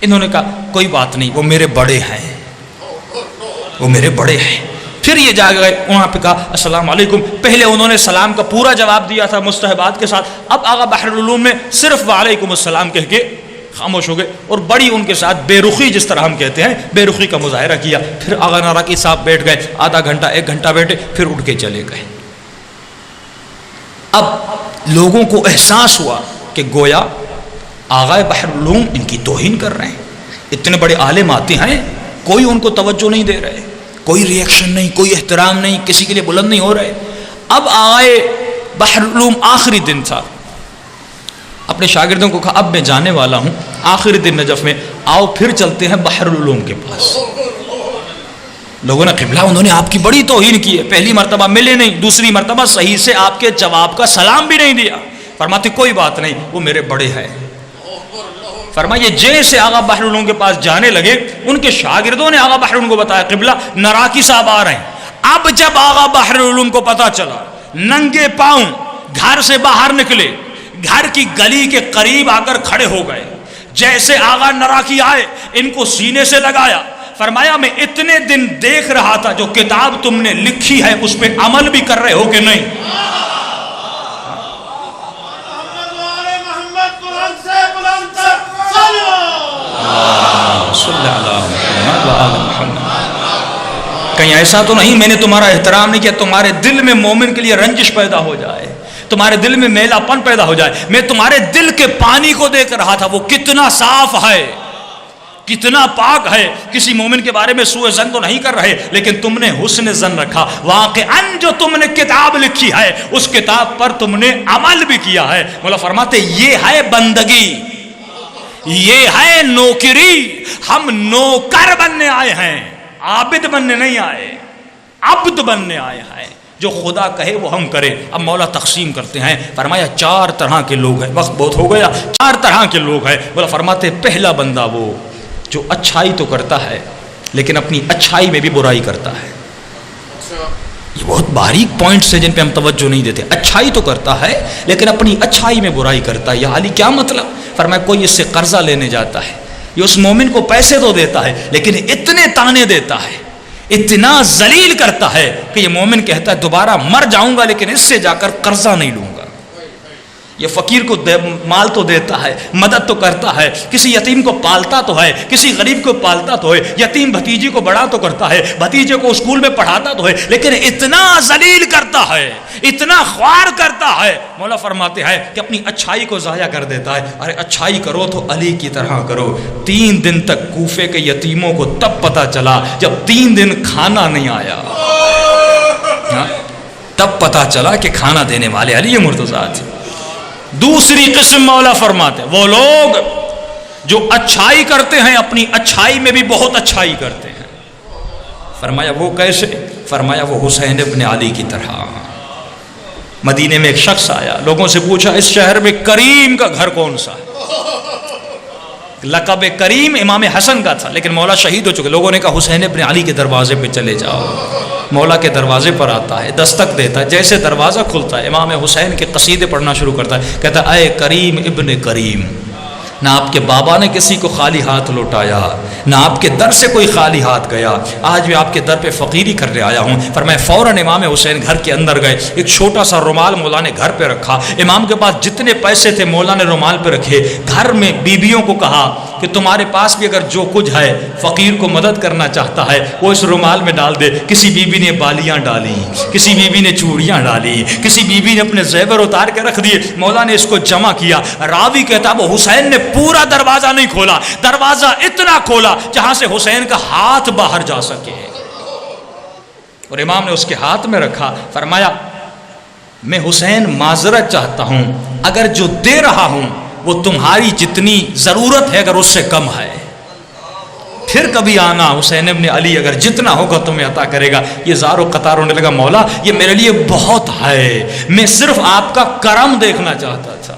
انہوں نے کہا کوئی بات نہیں، وہ میرے بڑے ہیں، وہ میرے بڑے ہیں۔ پھر یہ جا گئے، وہاں پہ کہا السلام علیکم۔ پہلے انہوں نے سلام کا پورا جواب دیا تھا مستحبات کے ساتھ، اب آغا بحر العلوم نے صرف وعلیکم السلام کہہ کے خاموش ہو گئے، اور بڑی ان کے ساتھ بے رخی، جس طرح ہم کہتے ہیں، بے رخی کا مظاہرہ کیا۔ پھر آغا نراکی صاحب بیٹھ گئے، آدھا گھنٹہ ایک گھنٹہ بیٹھے، پھر اٹھ کے چلے گئے۔ اب لوگوں کو احساس ہوا کہ گویا آغا بحر العلوم ان کی توہین کر رہے ہیں، اتنے بڑے عالم آتے ہیں، کوئی ان کو توجہ نہیں دے رہے، کوئی ری ایکشن نہیں، کوئی احترام نہیں، کسی کے لیے بلند نہیں ہو رہے۔ اب آئے بحر العلوم، آخری دن تھا، اپنے شاگردوں کو کہا اب میں جانے والا ہوں، آخری دن نجف میں، آؤ پھر چلتے ہیں بحر العلوم کے پاس۔ لوگوں نے قبلہ، انہوں نے آپ کی بڑی توہین کی ہے، پہلی مرتبہ ملے نہیں، دوسری مرتبہ صحیح سے آپ کے جواب کا سلام بھی نہیں دیا۔ فرماتے کوئی بات نہیں، وہ میرے بڑے ہیں۔ فرمائیے جیسے آغا بحر العلوم کے پاس جانے لگے، ان کے شاگردوں نے آغا بحر العلوم کو بتایا قبلہ نراکی صاحب آ رہے ہیں۔ اب جب آغا بحر العلوم کو پتا چلا، ننگے پاؤں گھر سے باہر نکلے، گھر کی گلی کے قریب آ کر کھڑے ہو گئے۔ جیسے آغا نراکی آئے، ان کو سینے سے لگایا، فرمایا میں اتنے دن دیکھ رہا تھا جو کتاب تم نے لکھی ہے اس پہ عمل بھی کر رہے ہو کہ نہیں۔ کہیں ایسا تو نہیں میں نے تمہارا احترام نہیں کیا، تمہارے دل میں مومن کے لیے رنجش پیدا ہو جائے، تمہارے دل میں میلا پن پیدا ہو جائے۔ میں تمہارے دل کے پانی کو دیکھ رہا تھا، وہ کتنا صاف ہے، کتنا پاک ہے۔ کسی مومن کے بارے میں سوء ظن تو نہیں کر رہے، لیکن تم نے حسن ظن رکھا۔ واقعاً جو تم نے کتاب لکھی ہے اس کتاب پر تم نے عمل بھی کیا ہے۔ مولا فرماتے یہ ہے بندگی، یہ ہے نوکری۔ ہم نوکر بننے آئے ہیں، عابد بننے نہیں آئے، عبد بننے آئے ہیں۔ جو خدا کہے وہ ہم کریں۔ اب مولا تقسیم کرتے ہیں، فرمایا 4 طرح کے لوگ ہیں، وقت بہت ہو گیا، 4 طرح کے لوگ ہیں۔ مولا فرماتے پہلا بندہ وہ جو اچھائی تو کرتا ہے لیکن اپنی اچھائی میں بھی برائی کرتا ہے. یہ بہت باریک پوائنٹس ہیں جن پہ ہم توجہ نہیں دیتے. اچھائی تو کرتا ہے لیکن اپنی اچھائی میں برائی کرتا ہے. یہ حالی کیا مطلب؟ فرمایا کوئی اس سے قرضہ لینے جاتا ہے, یہ اس مومن کو پیسے تو دیتا ہے لیکن اتنے تانے دیتا ہے, اتنا ذلیل کرتا ہے کہ یہ مومن کہتا ہے دوبارہ مر جاؤں گا لیکن اس سے جا کر قرضہ نہیں لوں گا. یہ فقیر کو مال تو دیتا ہے, مدد تو کرتا ہے, کسی یتیم کو پالتا تو ہے, کسی غریب کو پالتا تو ہے, یتیم بھتیجی کو بڑا تو کرتا ہے, بھتیجے کو اسکول میں پڑھاتا تو ہے, لیکن اتنا ذلیل کرتا ہے, اتنا خوار کرتا ہے. مولا فرماتے ہیں کہ اپنی اچھائی کو ضائع کر دیتا ہے. ارے اچھائی کرو تو علی کی طرح کرو. 3 دن تک کوفے کے یتیموں کو تب پتہ چلا جب 3 دن کھانا نہیں آیا, تب پتہ چلا کہ کھانا دینے والے علی مرتضیٰ تھے. دوسری قسم مولا فرماتے ہیں وہ لوگ جو اچھائی کرتے ہیں اپنی اچھائی میں بھی بہت اچھائی کرتے ہیں. فرمایا وہ کیسے؟ فرمایا وہ حسین ابن علی کی طرح. مدینے میں ایک شخص آیا, لوگوں سے پوچھا اس شہر میں کریم کا گھر کون سا ہے؟ لقب کریم امام حسن کا تھا لیکن مولا شہید ہو چکے. لوگوں نے کہا حسین ابن علی کے دروازے پہ چلے جاؤ. مولا کے دروازے پر آتا ہے, دستک دیتا ہے, جیسے دروازہ کھلتا ہے امام حسین کے قصیدے پڑھنا شروع کرتا ہے. کہتا ہے اے کریم ابن کریم, نہ آپ کے بابا نے کسی کو خالی ہاتھ لوٹایا, نہ آپ کے در سے کوئی خالی ہاتھ گیا, آج میں آپ کے در پہ فقیری کرنے آیا ہوں. فرمایا فوراً امام حسین گھر کے اندر گئے, ایک چھوٹا سا رومال مولا نے گھر پہ رکھا. امام کے پاس جتنے پیسے تھے مولا نے رومال پہ رکھے. گھر میں بیویوں کو کہا کہ تمہارے پاس بھی اگر جو کچھ ہے فقیر کو مدد کرنا چاہتا ہے وہ اس رومال میں ڈال دے. کسی بیوی نے بالیاں ڈالی, کسی بیوی نے چوڑیاں ڈالی, کسی بیوی نے اپنے زیور اتار کے رکھ دیے. مولا نے اس کو جمع کیا. راوی کہتا وہ حسین نے پورا دروازہ نہیں کھولا, دروازہ اتنا کھولا جہاں سے حسین کا ہاتھ باہر جا سکے, اور امام نے اس کے ہاتھ میں رکھا. فرمایا میں حسین معذرت چاہتا ہوں, اگر جو دے رہا ہوں وہ تمہاری جتنی ضرورت ہے اگر اس سے کم ہے پھر کبھی آنا, حسین ابن علی اگر جتنا ہوگا تمہیں عطا کرے گا. یہ زار و قطار ہونے لگا, مولا یہ میرے لیے بہت ہے, میں صرف آپ کا کرم دیکھنا چاہتا تھا.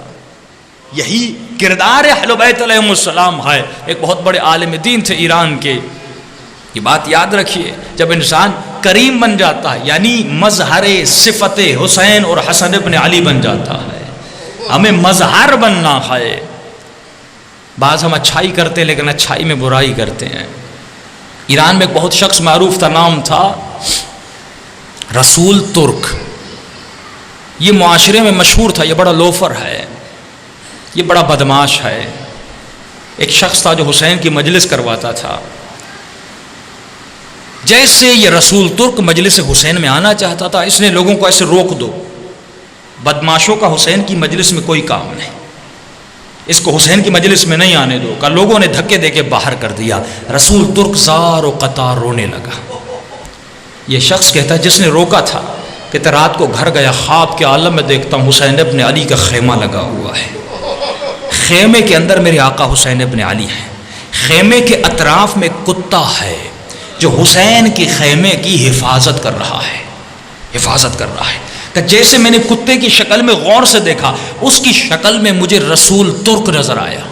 یہی کردار اہل بیت علیہم السلام ہے. ایک بہت بڑے عالم دین تھے ایران کے, یہ بات یاد رکھیے, جب انسان کریم بن جاتا ہے یعنی مظہر صفت حسین اور حسن ابن علی بن جاتا ہے. ہمیں مظہر بننا ہے. بعض ہم اچھائی کرتے ہیں لیکن اچھائی میں برائی کرتے ہیں. ایران میں ایک بہت شخص معروف تھا, نام تھا رسول ترک. یہ معاشرے میں مشہور تھا, یہ بڑا لوفر ہے, یہ بڑا بدماش ہے. ایک شخص تھا جو حسین کی مجلس کرواتا تھا. جیسے یہ رسول ترک مجلس حسین میں آنا چاہتا تھا, اس نے لوگوں کو ایسے روک دو, بدماشوں کا حسین کی مجلس میں کوئی کام نہیں, اس کو حسین کی مجلس میں نہیں آنے دو. کہ لوگوں نے دھکے دے کے باہر کر دیا. رسول ترک زار و قطار رونے لگا. یہ شخص کہتا ہے جس نے روکا تھا, کہتا رات کو گھر گیا, خواب کے عالم میں دیکھتا ہوں حسین ابن علی کا خیمہ لگا ہوا ہے. خیمے کے اندر میرے آقا حسین ابن علی ہیں. خیمے کے اطراف میں کتا ہے جو حسین کی خیمے کی حفاظت کر رہا ہے, حفاظت کر رہا ہے. کہ جیسے میں نے کتے کی شکل میں غور سے دیکھا, اس کی شکل میں مجھے رسول ترک نظر آیا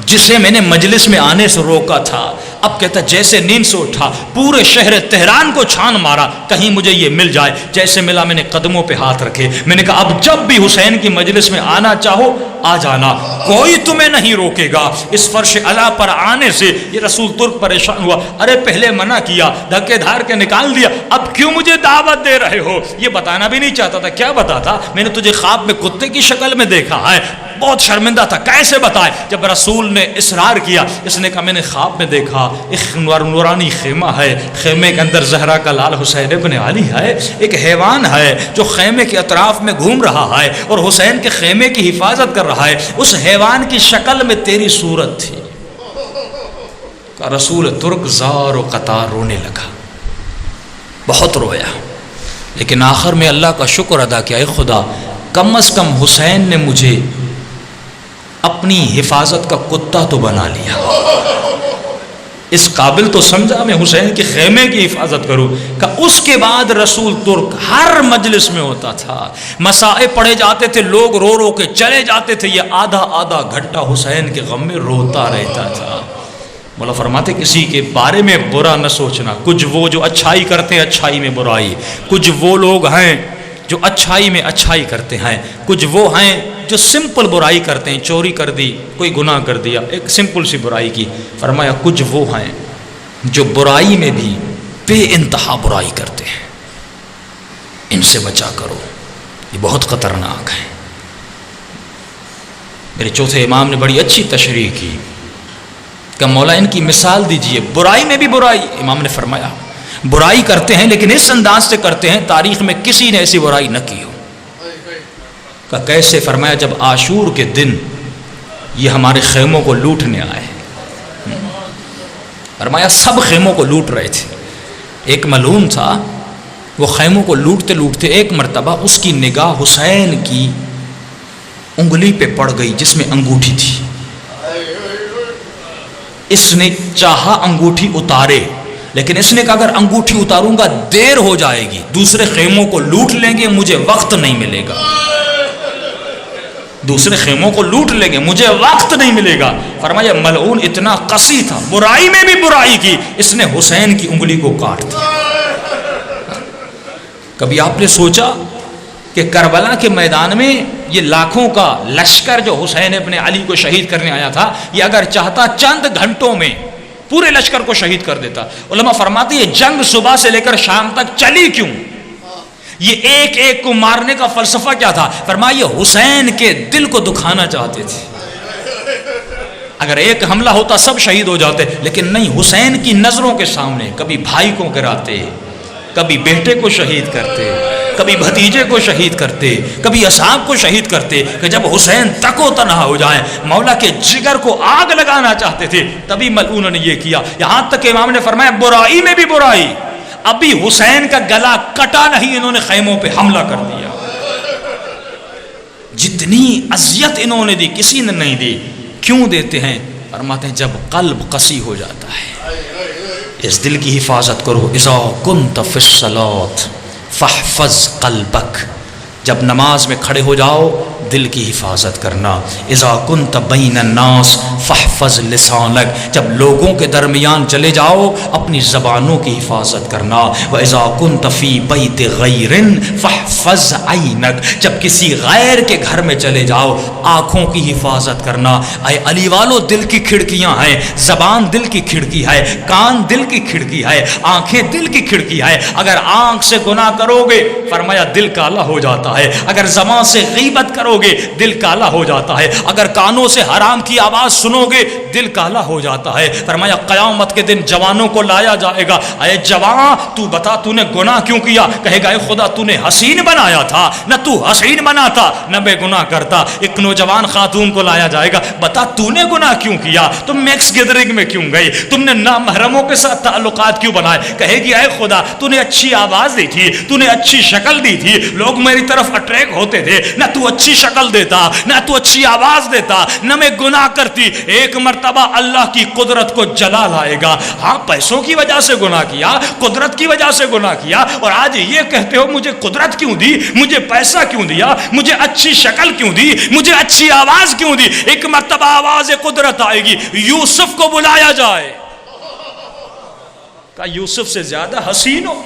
جسے میں نے مجلس میں آنے سے روکا تھا. اب کہتا جیسے نیند سے اٹھا, پورے شہر تہران کو چھان مارا کہیں مجھے یہ مل جائے. جیسے ملا میں نے قدموں پہ ہاتھ رکھے, میں نے کہا اب جب بھی حسین کی مجلس میں آنا چاہو آ جانا, کوئی تمہیں نہیں روکے گا. اس فرش علا پر آنے سے یہ رسول ترک پریشان ہوا. ارے پہلے منع کیا, دھکے دھار کے نکال دیا, اب کیوں مجھے دعوت دے رہے ہو؟ یہ بتانا بھی نہیں چاہتا تھا. کیا بتاتا؟ میں نے تجھے خواب میں کتے کی شکل میں دیکھا ہے. بہت شرمندہ تھا, کیسے بتائے؟ جب رسول نے اصرار کیا, اس نے کہا میں نے خواب میں دیکھا ایک نورانی خیمہ ہے, خیمے کے اندر زہرا کا لال حسین ابن علی ہے, ایک حیوان ہے جو خیمے کے اطراف میں گھوم رہا ہے اور حسین کے خیمے کی حفاظت کر رہا ہے. اس حیوان کی شکل میں تیری صورت تھی. کہ رسول ترک زار و قطار رونے لگا, بہت رویا, لیکن آخر میں اللہ کا شکر ادا کیا, اے خدا کم از کم حسین نے مجھے اپنی حفاظت کا کتا تو بنا لیا, اس قابل تو سمجھا میں حسین کے خیمے کی حفاظت کروں. کہ اس کے بعد رسول ترک ہر مجلس میں ہوتا تھا, مسائل پڑھے جاتے تھے, لوگ رو رو کے چلے جاتے تھے, یہ آدھا آدھا گھنٹہ حسین کے غم میں روتا رہتا تھا. مولا فرماتے کسی کے بارے میں برا نہ سوچنا. کچھ وہ جو اچھائی کرتے ہیں اچھائی میں برائی، کچھ وہ لوگ ہیں جو اچھائی میں اچھائی کرتے ہیں، کچھ وہ ہیں جو سمپل برائی کرتے ہیں، چوری کر دی، کوئی گناہ کر دیا، ایک سمپل سی برائی کی. فرمایا کچھ وہ ہیں جو برائی میں بھی بے انتہا برائی کرتے ہیں، ان سے بچا کرو، یہ بہت خطرناک ہے. میرے چوتھے امام نے بڑی اچھی تشریح کی کہ مولا ان کی مثال دیجئے. برائی میں بھی برائی، امام نے فرمایا برائی کرتے ہیں لیکن اس انداز سے کرتے ہیں تاریخ میں کسی نے ایسی برائی نہ کی ہو. کہ کیسے؟ فرمایا جب عاشور کے دن یہ ہمارے خیموں کو لوٹنے آئے، فرمایا سب خیموں کو لوٹ رہے تھے، ایک ملعون تھا وہ خیموں کو لوٹتے لوٹتے ایک مرتبہ اس کی نگاہ حسین کی انگلی پہ پڑ گئی جس میں انگوٹھی تھی. اس نے چاہا انگوٹھی اتارے، لیکن اس نے کہا اگر انگوٹھی اتاروں گا دیر ہو جائے گی، دوسرے خیموں کو لوٹ لیں گے، مجھے وقت نہیں ملے گا، دوسرے خیموں کو لوٹ لیں گے، مجھے وقت نہیں ملے گا. فرمایا ملعون اتنا قسی تھا، برائی میں بھی برائی کی، اس نے حسین کی انگلی کو کاٹ دیا. کبھی آپ نے سوچا کہ کربلا کے میدان میں یہ لاکھوں کا لشکر جو حسین ابن علی کو شہید کرنے آیا تھا، یہ اگر چاہتا چند گھنٹوں میں پورے لشکر کو شہید کر دیتا. علماء فرماتے یہ جنگ صبح سے لے کر شام تک چلی کیوں؟ یہ ایک ایک کو مارنے کا فلسفہ کیا تھا؟ فرمایا یہ حسین کے دل کو دکھانا چاہتے تھے. اگر ایک حملہ ہوتا سب شہید ہو جاتے، لیکن نہیں، حسین کی نظروں کے سامنے کبھی بھائی کو گراتے، کبھی بیٹے کو شہید کرتے، کبھی بھتیجے کو شہید کرتے، کبھی اصحاب کو شہید کرتے، کہ جب حسین تک و تنہا ہو جائیں مولا کے جگر کو آگ لگانا چاہتے تھے. تبھی ملعون نے یہ کیا. یہاں تک کہ امام نے فرمایا برائی میں بھی برائی، ابھی حسین کا گلا کٹا نہیں انہوں نے خیموں پہ حملہ کر دیا. جتنی اذیت انہوں نے دی کسی نے نہیں دی. کیوں دیتے ہیں؟ فرماتے ہیں جب قلب قسی ہو جاتا ہے اس دل کی حفاظت کرو. اذا کنت فی الصلاۃ فاحفظ قلبک، جب نماز میں کھڑے ہو جاؤ دل کی حفاظت کرنا. اذا کنت بین الناس فاحفظ لسانک، جب لوگوں کے درمیان چلے جاؤ اپنی زبانوں کی حفاظت کرنا. واذا کنت فی بیت غیر فاحفظ عینک، جب کسی غیر کے گھر میں چلے جاؤ آنکھوں کی حفاظت کرنا. اے علی والو دل کی کھڑکیاں ہیں، زبان دل کی کھڑکی ہے، کان دل کی کھڑکی ہے، آنکھیں دل کی کھڑکی ہے. اگر آنکھ سے گناہ کرو گے فرمایا دل کالا ہو جاتا ہے، اگر زبان سے غیبت کرو گے دل کالا ہو جاتا ہے، اگر کانوں سے حرام کی آواز سنو گے دل کالا ہو جاتا ہے. فرمایا قیامت کے دن جوانوں کو لایا جائے گا. اے جوان تو بتا تو نے گناہ کیوں کیا؟ کہے گا اے خدا تو نے حسین بنایا تھا، نہ تو حسین بناتا نہ بے گناہ کرتا. ایک نوجوان خاتون کو لایا جائے گا، بتا تو نے گناہ کیوں کیا؟ تم میکس گیدرنگ میں کیوں گئی؟ تم نے نامحرموں کے ساتھ تعلقات کیوں بنائے؟ کہے گی اے خدا تو نے اچھی آواز دی تھی، تو نے اچھی شکل دی تھی، لوگ میری طرف اٹریک ہوتے تھے، نہ تو اچھی شکل دیتا نہ تو اچھی آواز دیتا نہ میں گناہ کرتی. ایک مرتبہ اللہ کی قدرت کو جلال آئے گا. ہاں پیسوں کی وجہ سے گناہ کیا، قدرت کی وجہ سے گناہ کیا، اور آج یہ کہتے ہو مجھے قدرت کیوں دی، مجھے پیسہ کیوں دیا، مجھے اچھی شکل کیوں دی، مجھے اچھی آواز کیوں دی. ایک مرتبہ آواز قدرت آئے گی، یوسف کو بلایا جائے، کہا یوسف سے زیادہ حسین ہو،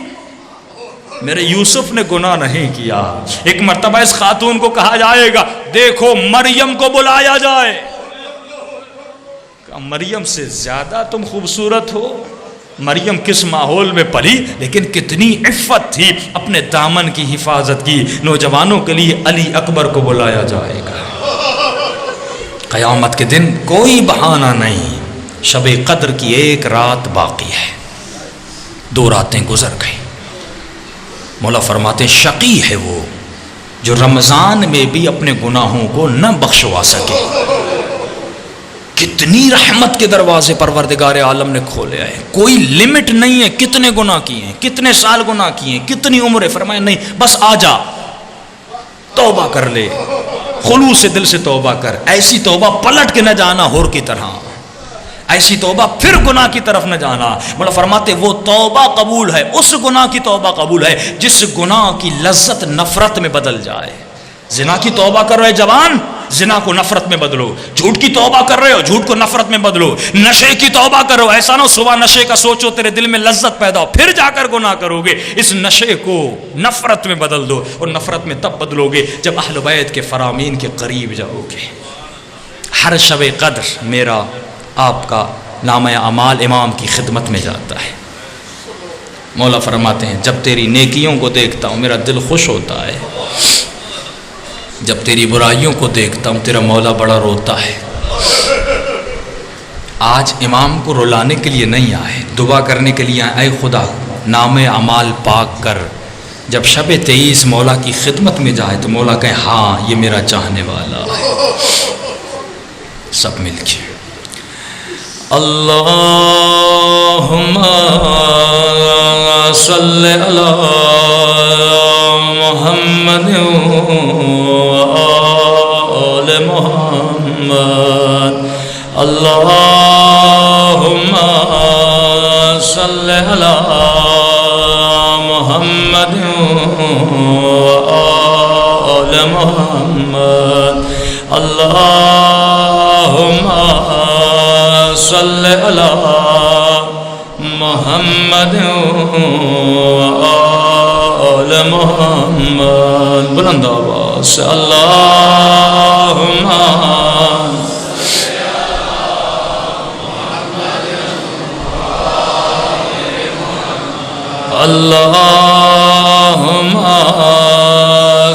میرے یوسف نے گناہ نہیں کیا. ایک مرتبہ اس خاتون کو کہا جائے گا دیکھو مریم کو بلایا جائے، کہا مریم سے زیادہ تم خوبصورت ہو. مریم کس ماحول میں پلی لیکن کتنی عفت تھی، اپنے دامن کی حفاظت کی. نوجوانوں کے لیے علی اکبر کو بلایا جائے گا. قیامت کے دن کوئی بہانہ نہیں. شب قدر کی ایک رات باقی ہے، 2 راتیں گزر گئی. مولا فرماتے شقی ہے وہ جو رمضان میں بھی اپنے گناہوں کو نہ بخشوا سکے. کتنی رحمت کے دروازے پروردگار عالم نے کھولے ہیں، کوئی لمٹ نہیں ہے کتنے گناہ کیے ہیں، کتنے سال گناہ کیے ہیں، کتنی عمریں. فرمایا نہیں بس آ جا توبہ کر لے، خلوص دل سے توبہ کر. ایسی توبہ پلٹ کے نہ جانا ہور کی طرح، ایسی توبہ پھر گناہ کی طرف نہ جانا. مولا فرماتے وہ توبہ قبول ہے، اس گناہ کی توبہ قبول ہے جس گناہ کی لذت نفرت میں بدل جائے. زنا کی توبہ کر رہے جوان، زنا کو نفرت میں بدلو. جھوٹ کی توبہ کر رہے ہو, جھوٹ کو نفرت میں بدلو. نشے کی توبہ کرو, ایسا نہ صبح نشے کا سوچو تیرے دل میں لذت پیدا ہو پھر جا کر گناہ کرو گے. اس نشے کو نفرت میں بدل دو, اور نفرت میں تب بدلو گے جب اہل بیت کے فرامین کے قریب جاؤ گے. ہر شب قدر میرا آپ کا نامہ اعمال امام کی خدمت میں جاتا ہے. مولا فرماتے ہیں جب تیری نیکیوں کو دیکھتا ہوں میرا دل خوش ہوتا ہے, جب تیری برائیوں کو دیکھتا ہوں تیرا مولا بڑا روتا ہے. آج امام کو رلانے کے لیے نہیں آئے, دعا کرنے کے لیے آئے. اے خدا نام اعمال پاک کر. جب شب 23 مولا کی خدمت میں جائے تو مولا کہے ہاں یہ میرا چاہنے والا ہے. سب مل کے اللہم صلی علی محمد وآل محمد. اللہم صلی علی محمد وآل محمد. اللہم صلی علی محمد وآل محمد. بلند آواز سے اللہم اللہم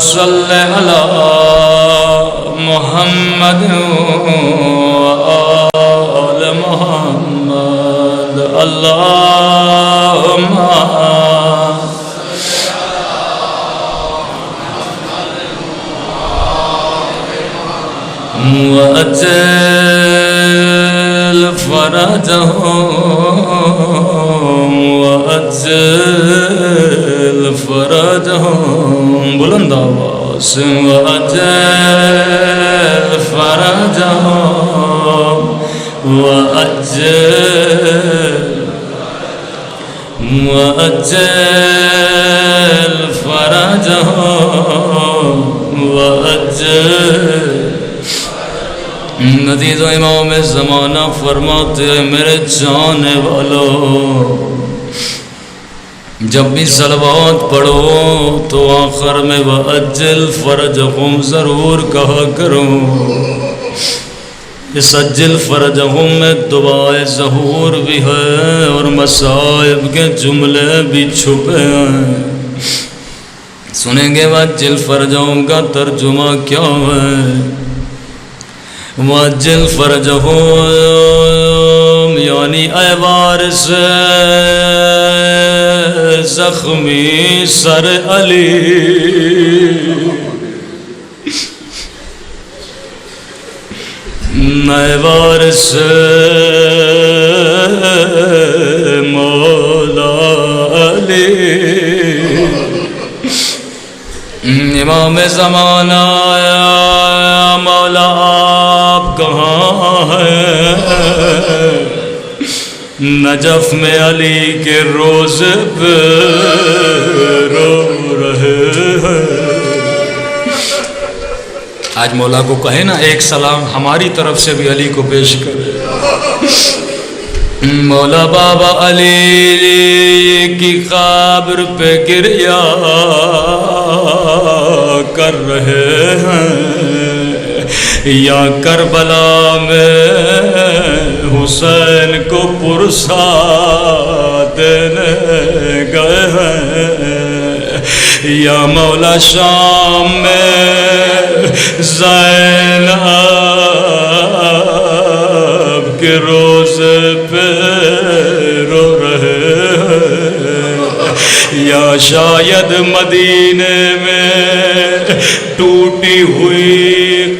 صلی علی محمد وآل محمد. اللہم وأجل فرجهم وأجل فرجهم. بلند آواز وأجل فرجهم وأجل فرجهم وأجل. عزیز و امام زمانہ فرماتے ہیں میرے جانے والوں جب بھی صلوات پڑھو تو آخر میں وَأَجِّلْ فَرَجَهُمْ ضرور کہا کرو. اس اجل فرجہم میں دعائے ظہور بھی ہے اور مصائب کے جملے بھی چھپے ہیں. سنیں گے وَأَجِّلْ فَرَجَهُمْ کا ترجمہ کیا ہے. وَأَجِّلْ فَرَجَهُمْ یعنی اے وارث زخمی سر علی اے وارث مولا علی. امام زمانہ مولا آپ کہاں ہیں. نجف میں علی کے روزے پہ رو رہے ہیں. آج مولا کو کہے نا ایک سلام ہماری طرف سے بھی علی کو پیش کرے. مولا بابا علی کی قبر پہ گریا کر رہے ہیں. یا کربلا میں حسین کو پرسا دینے گئے ہیں. یا مولا شام میں زینب کے روزے پہ رو رہے ہیں. یا شاید مدینے میں ٹوٹی ہوئی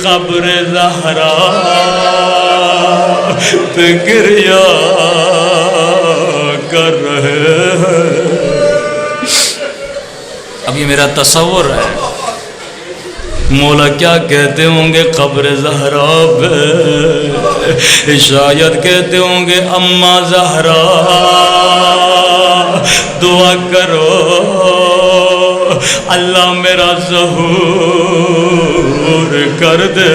قبر زہرا پہ گریا کر رہے ہیں. اب یہ میرا تصور ہے مولا کیا کہتے ہوں گے قبر زہرا پہ. شاید کہتے ہوں گے اماں زہرا دعا کرو اللہ میرا ظہور کر دے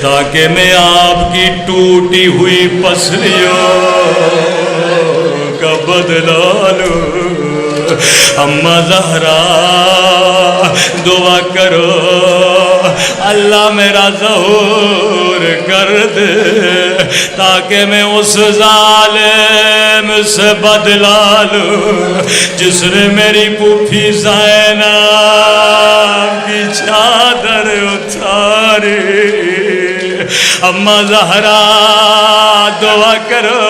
تاکہ میں آپ کی ٹوٹی ہوئی پسلیوں کا بدلا لوں۔ اماں زہرا دعا کرو اللہ میرا ظہور کر دے تاکہ میں اس ظالم سے بدلا لوں جس نے میری پھوپھی زینب کی چادر اتاری۔ اماں زہرا دعا کرو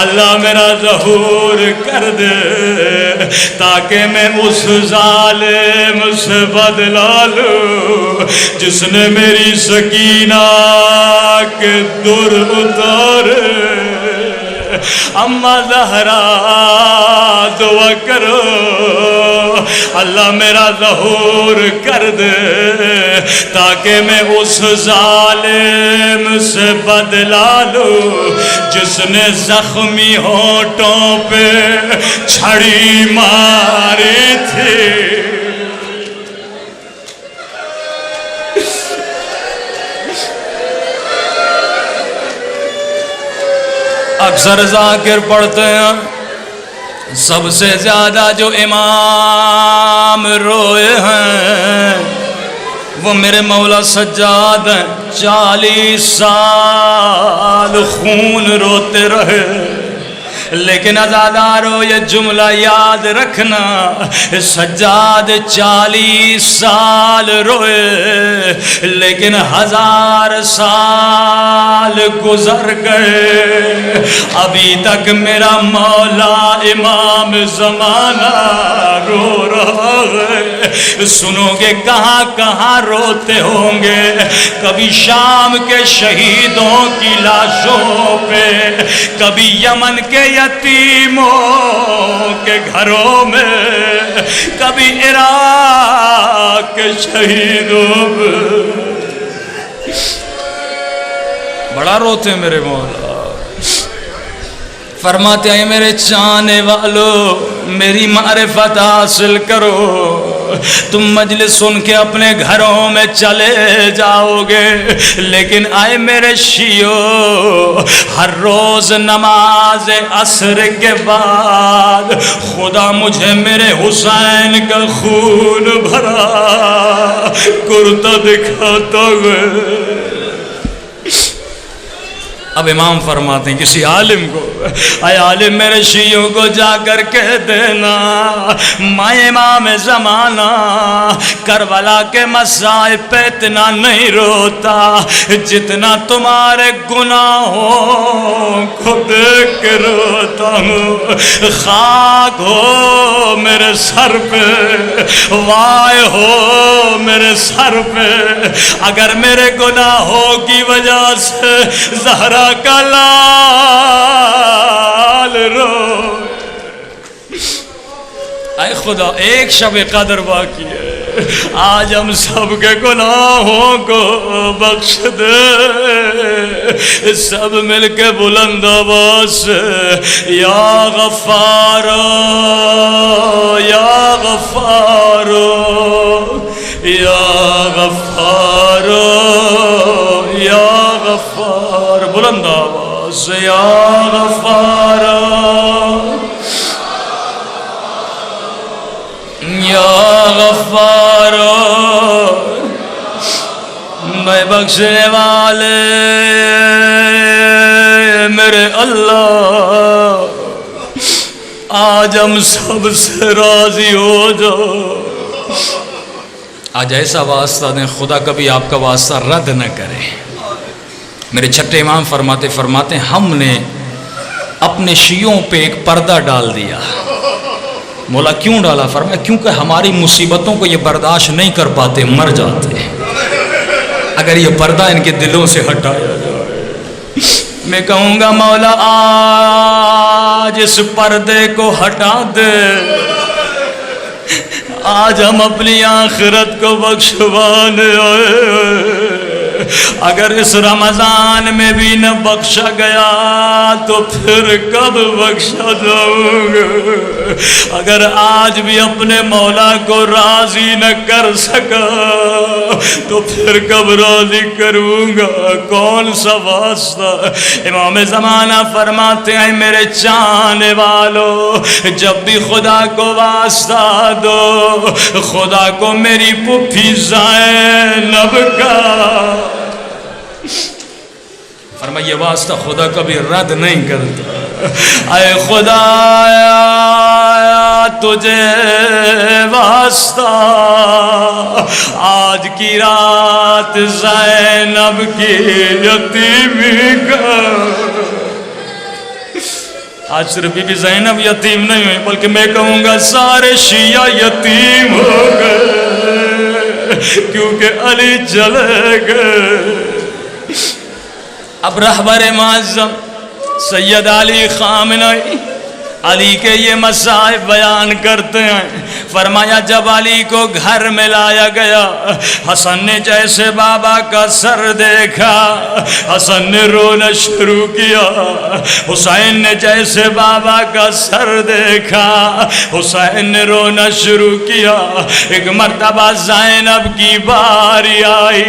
اللہ میرا ظہور کر دے تاکہ میں اس ظالم سے بدلا لوں جس نے میری سکینہ کے در اتارے۔ اماں زہرا دعا کرو اللہ میرا ظہور کر دے تاکہ میں اس ظالم سے بدلا لوں جس نے زخمی ہونٹوں پہ چھڑی ماری تھی۔ اکثر ذاکر پڑھتے ہیں سب سے زیادہ جو امام روئے ہیں وہ میرے مولا سجاد ہیں، 40 سال خون روتے رہے۔ لیکن عزادارو یہ جملہ یاد رکھنا، سجاد 40 سال روئے لیکن 1000 سال گزر گئے، ابھی تک میرا مولا امام زمانہ رو رہا ہے۔ سنو گے کہاں کہاں روتے ہوں گے، کبھی شام کے شہیدوں کی لاشوں پہ، کبھی یمن کے یتیموں کے گھروں میں، کبھی عراق کے شہیدوں میں، بڑا روتے ہیں میرے مولا۔ فرماتے ہیں میرے چاہنے والوں میری معرفت حاصل کرو، تم مجلس سن کے اپنے گھروں میں چلے جاؤ گے، لیکن آئے میرے شیعو ہر روز نماز عصر کے بعد خدا مجھے میرے حسین کا خون بھرا کرتا دکھاتا ہے۔ اب امام فرماتے ہیں کسی عالم کو، اے عالم میرے شیعوں کو جا کر کہہ دینا میں امام زمانہ کربلا کے مصائب پہ اتنا نہیں روتا جتنا تمہارے گناہوں کو دیکھ کے روتا ہوں۔ خاک ہو میرے سر پہ، وائے ہو میرے سر پہ، اگر میرے گناہوں کی وجہ سے زہرا کا لال رو۔ اے خدا ایک شب قدر باقی ہے، آج ہم سب کے گناہوں کو بخش دے، سب مل کے بلند آواز سے یا غفارو یا غفارو یا غفارو یا غفار، بلند آواز سے یا غفار یا غفار، میں بخشنے والے میرے اللہ، آج ہم سب سے راضی ہو جاؤ۔ آج ایسا واسطہ دیں خدا کبھی آپ کا واسطہ رد نہ کرے۔ میرے چھٹے امام فرماتے ہیں ہم نے اپنے شیعوں پہ ایک پردہ ڈال دیا۔ مولا کیوں ڈالا؟ فرمایا کیونکہ ہماری مصیبتوں کو یہ برداشت نہیں کر پاتے، مر جاتے۔ اگر یہ پردہ ان کے دلوں سے ہٹایا جائے، میں کہوں گا مولا آج اس پردے کو ہٹا دے، آج ہم اپنی آخرت کو بخشوانے آئے، اگر اس رمضان میں بھی نہ بخشا گیا تو پھر کب بخشا جاؤں گا؟ اگر آج بھی اپنے مولا کو راضی نہ کر سکا تو پھر کب راضی کروں گا؟ کون سا واسطہ؟ امام زمانہ فرماتے ہیں میرے چاہنے والو، جب بھی خدا کو واسطہ دو، خدا کو میری پھوپھی زینب کا فرمائیے واسطہ خدا کبھی رد نہیں کرتا۔ اے خدا تجھے واسطہ آج کی رات زینب کی یتیمی کا، آج صرف بی بی زینب یتیم نہیں ہوئی بلکہ میں کہوں گا سارے شیعہ یتیم ہو گئے کیونکہ علی چلے گئے۔ اب رہبر معظم سید علی خامنئی علی کے یہ مصائب بیان کرتے ہیں، فرمایا جب علی کو گھر میں لایا گیا، حسن نے جیسے بابا کا سر دیکھا حسن نے رونا شروع کیا، حسین نے جیسے بابا کا سر دیکھا حسین نے رونا شروع کیا۔ ایک مرتبہ زینب کی باری آئی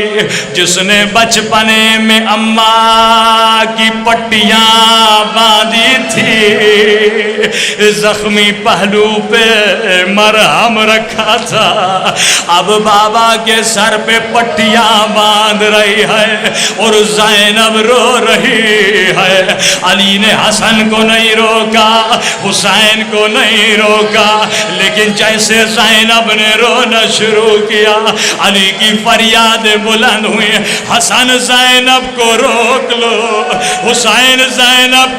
جس نے بچپنے میں اماں کی پٹیاں باندھی تھی، زخمی پہلو پہ مرہم رکھا تھا، اب بابا کے سر پہ پٹیاں باندھ رہی ہے اور زینب رو رہی ہے۔ علی نے حسن کو نہیں روکا، حسین کو نہیں روکا، لیکن جیسے زینب نے رونا شروع کیا علی کی فریاد بلند ہوئی، حسن زینب کو روک لو، حسین زینب